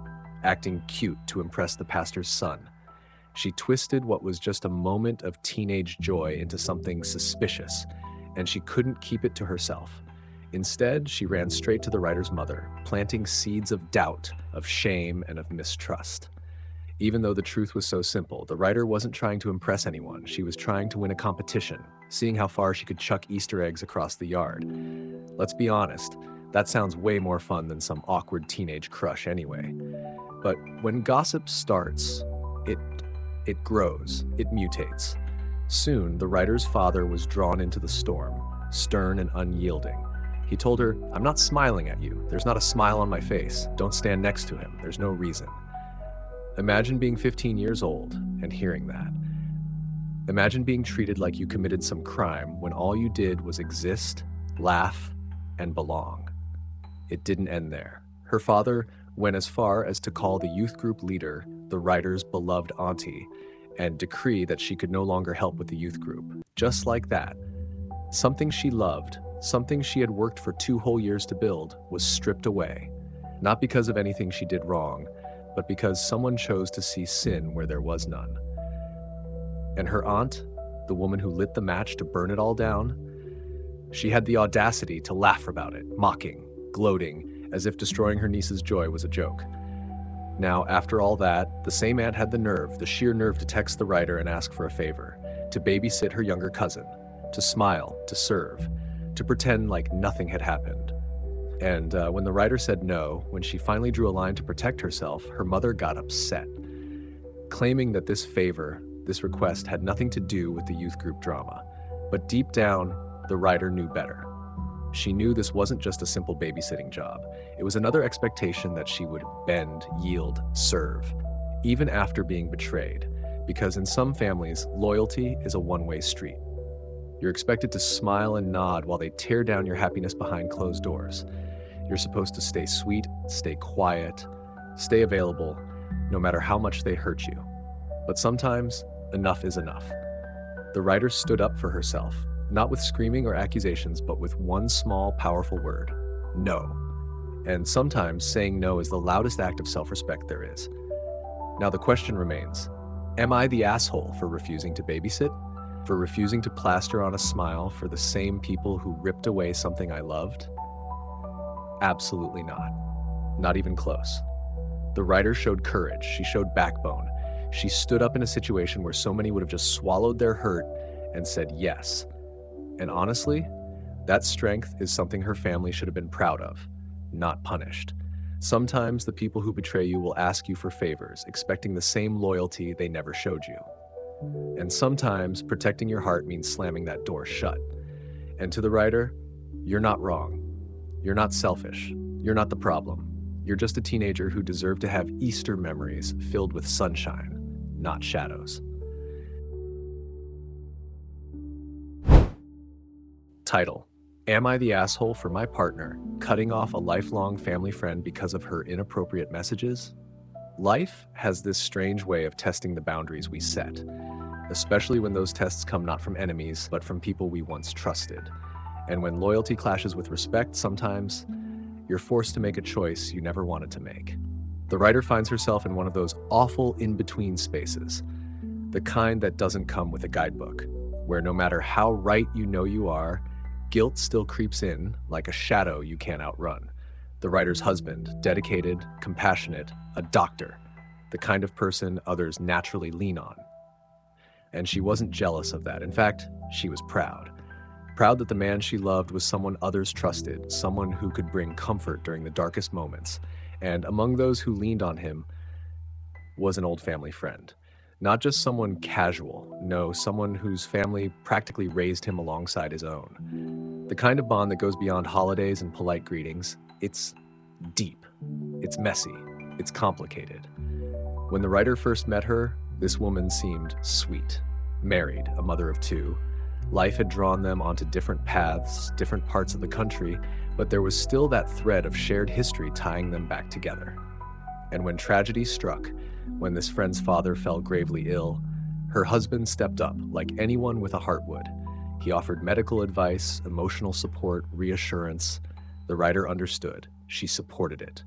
acting cute to impress the pastor's son. She twisted what was just a moment of teenage joy into something suspicious, and she couldn't keep it to herself. Instead, she ran straight to the writer's mother, planting seeds of doubt, of shame, and of mistrust. Even though the truth was so simple, the writer wasn't trying to impress anyone. She was trying to win a competition, seeing how far she could chuck Easter eggs across the yard. Let's be honest, that sounds way more fun than some awkward teenage crush anyway. But when gossip starts, it grows, it mutates. Soon, the writer's father was drawn into the storm, stern and unyielding. He told her, "I'm not smiling at you. There's not a smile on my face. Don't stand next to him. There's no reason." Imagine being 15 years old and hearing that. Imagine being treated like you committed some crime when all you did was exist, laugh, and belong. It didn't end there. Her father went as far as to call the youth group leader the writer's beloved auntie and decree that she could no longer help with the youth group. Just like that, something she loved, something she had worked for 2 whole years to build, was stripped away. Not because of anything she did wrong, but because someone chose to see sin where there was none. And her aunt, the woman who lit the match to burn it all down, she had the audacity to laugh about it, mocking, gloating, as if destroying her niece's joy was a joke. Now, after all that, the same aunt had the nerve, the sheer nerve, to text the writer and ask for a favor, to babysit her younger cousin, to smile, to serve, to pretend like nothing had happened. And when the writer said no, when she finally drew a line to protect herself, her mother got upset, claiming that this favor, this request, had nothing to do with the youth group drama. But deep down, the writer knew better. She knew this wasn't just a simple babysitting job. It was another expectation that she would bend, yield, serve, even after being betrayed, because in some families, loyalty is a one-way street. You're expected to smile and nod while they tear down your happiness behind closed doors. You're supposed to stay sweet, stay quiet, stay available, no matter how much they hurt you. But sometimes, enough is enough. The writer stood up for herself, not with screaming or accusations, but with one small, powerful word: no. And sometimes saying no is the loudest act of self-respect there is. Now the question remains, am I the asshole for refusing to babysit? For refusing to plaster on a smile for the same people who ripped away something I loved? Absolutely not. Not even close. The writer showed courage. She showed backbone. She stood up in a situation where so many would have just swallowed their hurt and said yes. And honestly, that strength is something her family should have been proud of, not punished. Sometimes the people who betray you will ask you for favors, expecting the same loyalty they never showed you. And sometimes protecting your heart means slamming that door shut. And to the writer, you're not wrong. You're not selfish. You're not the problem. You're just a teenager who deserved to have Easter memories filled with sunshine, not shadows. Title: Am I the asshole for my partner cutting off a lifelong family friend because of her inappropriate messages? Life has this strange way of testing the boundaries we set, especially when those tests come not from enemies, but from people we once trusted. And when loyalty clashes with respect, sometimes you're forced to make a choice you never wanted to make. The writer finds herself in one of those awful in-between spaces, the kind that doesn't come with a guidebook, where no matter how right you know you are, guilt still creeps in like a shadow you can't outrun. The writer's husband, dedicated, compassionate, a doctor, the kind of person others naturally lean on. And she wasn't jealous of that. In fact, she was proud. proud that the man she loved was someone others trusted, someone who could bring comfort during the darkest moments. And among those who leaned on him was an old family friend. Not just someone casual, no, someone whose family practically raised him alongside his own. The kind of bond that goes beyond holidays and polite greetings. It's deep, it's messy, it's complicated. When the writer first met her, this woman seemed sweet, married, a mother of two. Life had drawn them onto different paths, different parts of the country, but there was still that thread of shared history tying them back together. And when tragedy struck, when this friend's father fell gravely ill, her husband stepped up like anyone with a heart would. He offered medical advice, emotional support, reassurance. The writer understood. She supported it.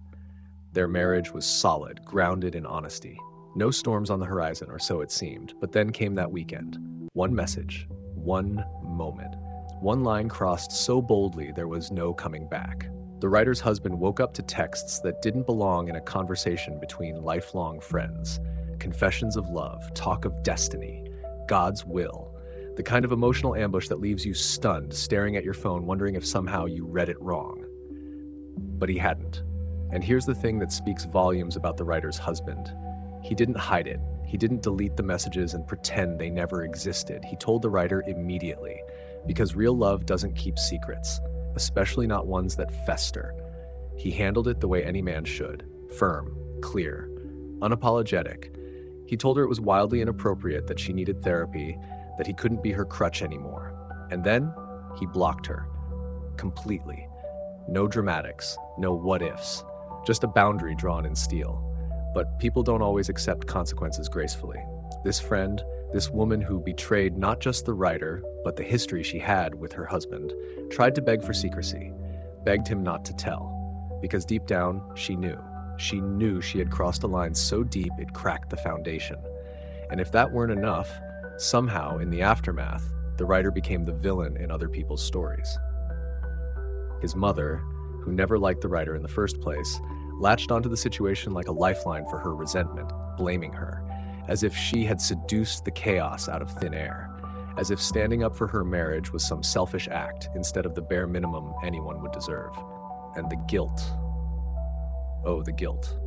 Their marriage was solid, grounded in honesty. No storms on the horizon, or so it seemed. But then came that weekend. One message, one moment. One line crossed so boldly there was no coming back. The writer's husband woke up to texts that didn't belong in a conversation between lifelong friends. Confessions of love, talk of destiny, God's will. The kind of emotional ambush that leaves you stunned, staring at your phone, wondering if somehow you read it wrong. But he hadn't. And here's the thing that speaks volumes about the writer's husband. He didn't hide it. He didn't delete the messages and pretend they never existed. He told the writer immediately, because real love doesn't keep secrets, especially not ones that fester. He handled it the way any man should, firm, clear, unapologetic. He told her it was wildly inappropriate, that she needed therapy, that he couldn't be her crutch anymore. And then he blocked her, completely. No dramatics, no what-ifs, just a boundary drawn in steel. But people don't always accept consequences gracefully. This friend, this woman who betrayed not just the writer, but the history she had with her husband, tried to beg for secrecy, begged him not to tell, because deep down, she knew. She knew she had crossed a line so deep it cracked the foundation. And if that weren't enough, somehow, in the aftermath, the writer became the villain in other people's stories. His mother, who never liked the writer in the first place, latched onto the situation like a lifeline for her resentment, blaming her, as if she had seduced the chaos out of thin air, as if standing up for her marriage was some selfish act instead of the bare minimum anyone would deserve. And the guilt. Oh, the guilt.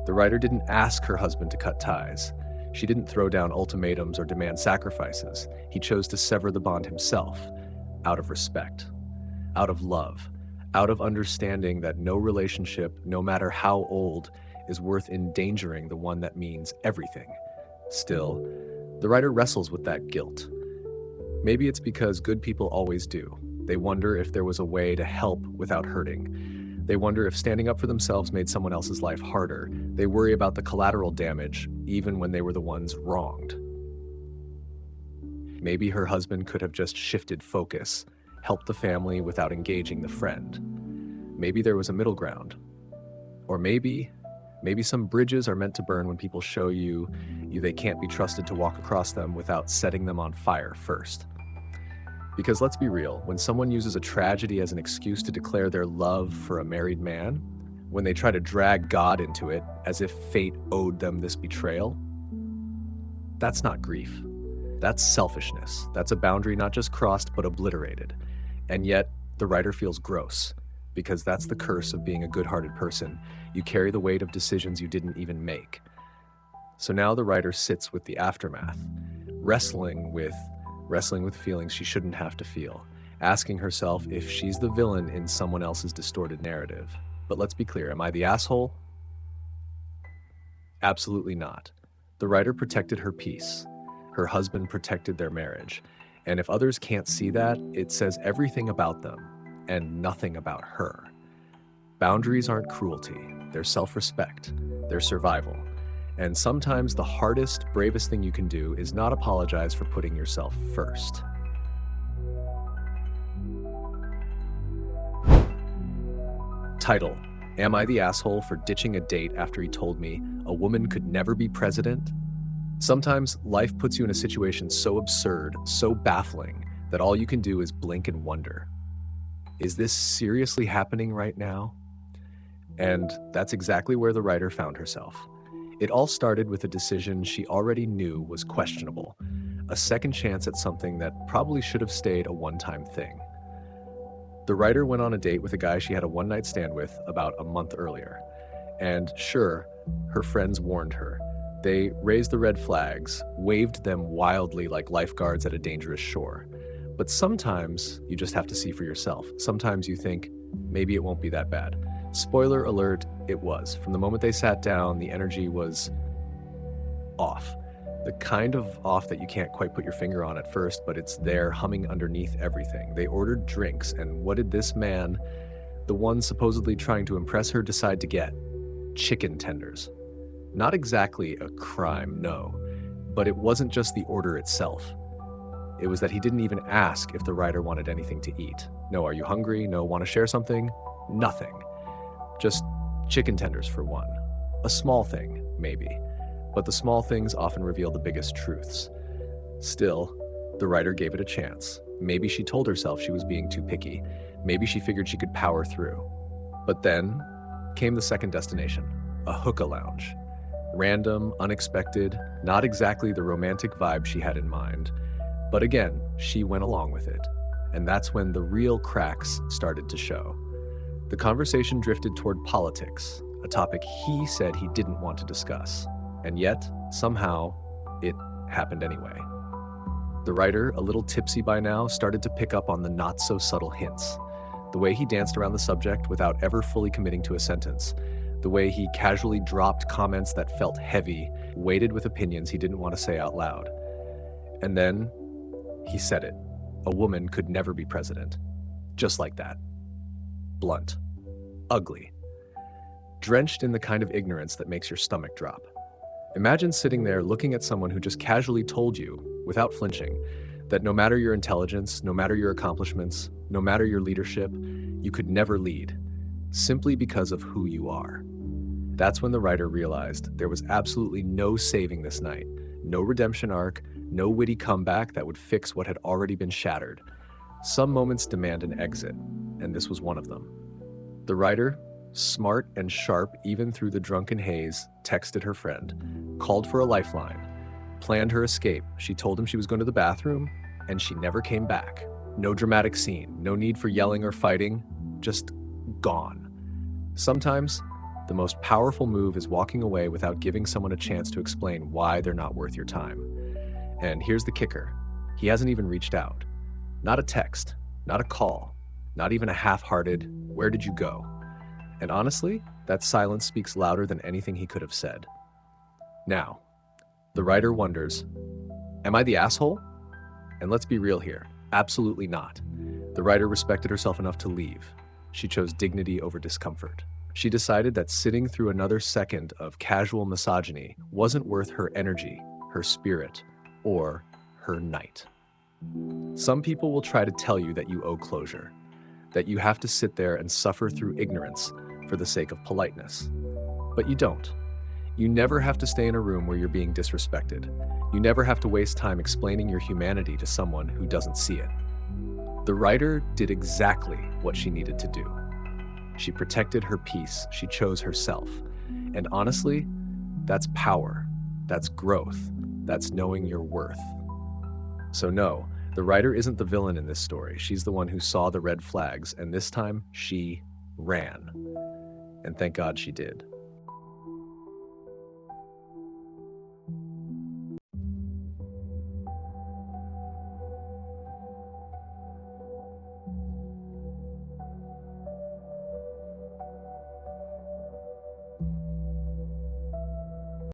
The writer didn't ask her husband to cut ties. She didn't throw down ultimatums or demand sacrifices. He chose to sever the bond himself, out of respect, out of love, out of understanding that no relationship, no matter how old, is worth endangering the one that means everything. Still, the writer wrestles with that guilt. Maybe it's because good people always do. They wonder if there was a way to help without hurting. They wonder if standing up for themselves made someone else's life harder. They worry about the collateral damage, even when they were the ones wronged. Maybe her husband could have just shifted focus, helped the family without engaging the friend. Maybe there was a middle ground. Or maybe some bridges are meant to burn when people show you they can't be trusted to walk across them without setting them on fire first. Because let's be real, when someone uses a tragedy as an excuse to declare their love for a married man, when they try to drag God into it as if fate owed them this betrayal, that's not grief. That's selfishness. That's a boundary not just crossed but obliterated. And yet, the writer feels gross, because that's the curse of being a good-hearted person. You carry the weight of decisions you didn't even make. So now the writer sits with the aftermath, wrestling with feelings she shouldn't have to feel, asking herself if she's the villain in someone else's distorted narrative. But let's be clear, am I the asshole? Absolutely not. The writer protected her peace. Her husband protected their marriage. And if others can't see that, it says everything about them and nothing about her. Boundaries aren't cruelty. They're self-respect. They're survival. And sometimes the hardest, bravest thing you can do is not apologize for putting yourself first. Title: Am I the asshole for ditching a date after he told me a woman could never be president? Sometimes life puts you in a situation so absurd, so baffling, that all you can do is blink and wonder. Is this seriously happening right now? And that's exactly where the writer found herself. It all started with a decision she already knew was questionable. a second chance at something that probably should have stayed a one-time thing. The writer went on a date with a guy she had a one-night stand with about a month earlier. And sure, her friends warned her. They raised the red flags, waved them wildly like lifeguards at a dangerous shore. But sometimes you just have to see for yourself. Sometimes you think, maybe it won't be that bad. Spoiler alert, it was. From the moment they sat down, the energy was off. The kind of off that you can't quite put your finger on at first, but it's there humming underneath everything. They ordered drinks, and what did this man, the one supposedly trying to impress her, decide to get? Chicken tenders. Not exactly a crime, no, but it wasn't just the order itself. It was that he didn't even ask if the writer wanted anything to eat. No, are you hungry? No, want to share something? Nothing. Just chicken tenders for one. A small thing, maybe. But the small things often reveal the biggest truths. Still, the writer gave it a chance. Maybe she told herself she was being too picky. Maybe she figured she could power through. But then came the second destination, a hookah lounge. Random, unexpected, not exactly the romantic vibe she had in mind. But again, she went along with it. And that's when the real cracks started to show. The conversation drifted toward politics, a topic he said he didn't want to discuss. And yet, somehow, it happened anyway. The writer, a little tipsy by now, started to pick up on the not-so-subtle hints. The way he danced around the subject without ever fully committing to a sentence. The way he casually dropped comments that felt heavy, weighted with opinions he didn't want to say out loud. And then, he said it. A woman could never be president. Just like that. Blunt. Ugly. Drenched in the kind of ignorance that makes your stomach drop. Imagine sitting there looking at someone who just casually told you, without flinching, that no matter your intelligence, no matter your accomplishments, no matter your leadership, you could never lead, simply because of who you are. That's when the writer realized there was absolutely no saving this night, no redemption arc, no witty comeback that would fix what had already been shattered. Some moments demand an exit, and this was one of them. The writer, smart and sharp even through the drunken haze, texted her friend, called for a lifeline, planned her escape. She told him she was going to the bathroom, and she never came back. No dramatic scene, no need for yelling or fighting, just gone. Sometimes, the most powerful move is walking away without giving someone a chance to explain why they're not worth your time. And here's the kicker. He hasn't even reached out. Not a text, not a call, not even a half-hearted, "Where did you go?" And honestly, that silence speaks louder than anything he could have said. Now, the writer wonders, am I the asshole? And let's be real here, absolutely not. The writer respected herself enough to leave. She chose dignity over discomfort. She decided that sitting through another second of casual misogyny wasn't worth her energy, her spirit, or her night. Some people will try to tell you that you owe closure, that you have to sit there and suffer through ignorance for the sake of politeness. But you don't. You never have to stay in a room where you're being disrespected. You never have to waste time explaining your humanity to someone who doesn't see it. The writer did exactly what she needed to do. She protected her peace. She chose herself. And honestly, that's power. That's growth. That's knowing your worth. So no, the writer isn't the villain in this story. She's the one who saw the red flags, and this time she ran. And thank God she did.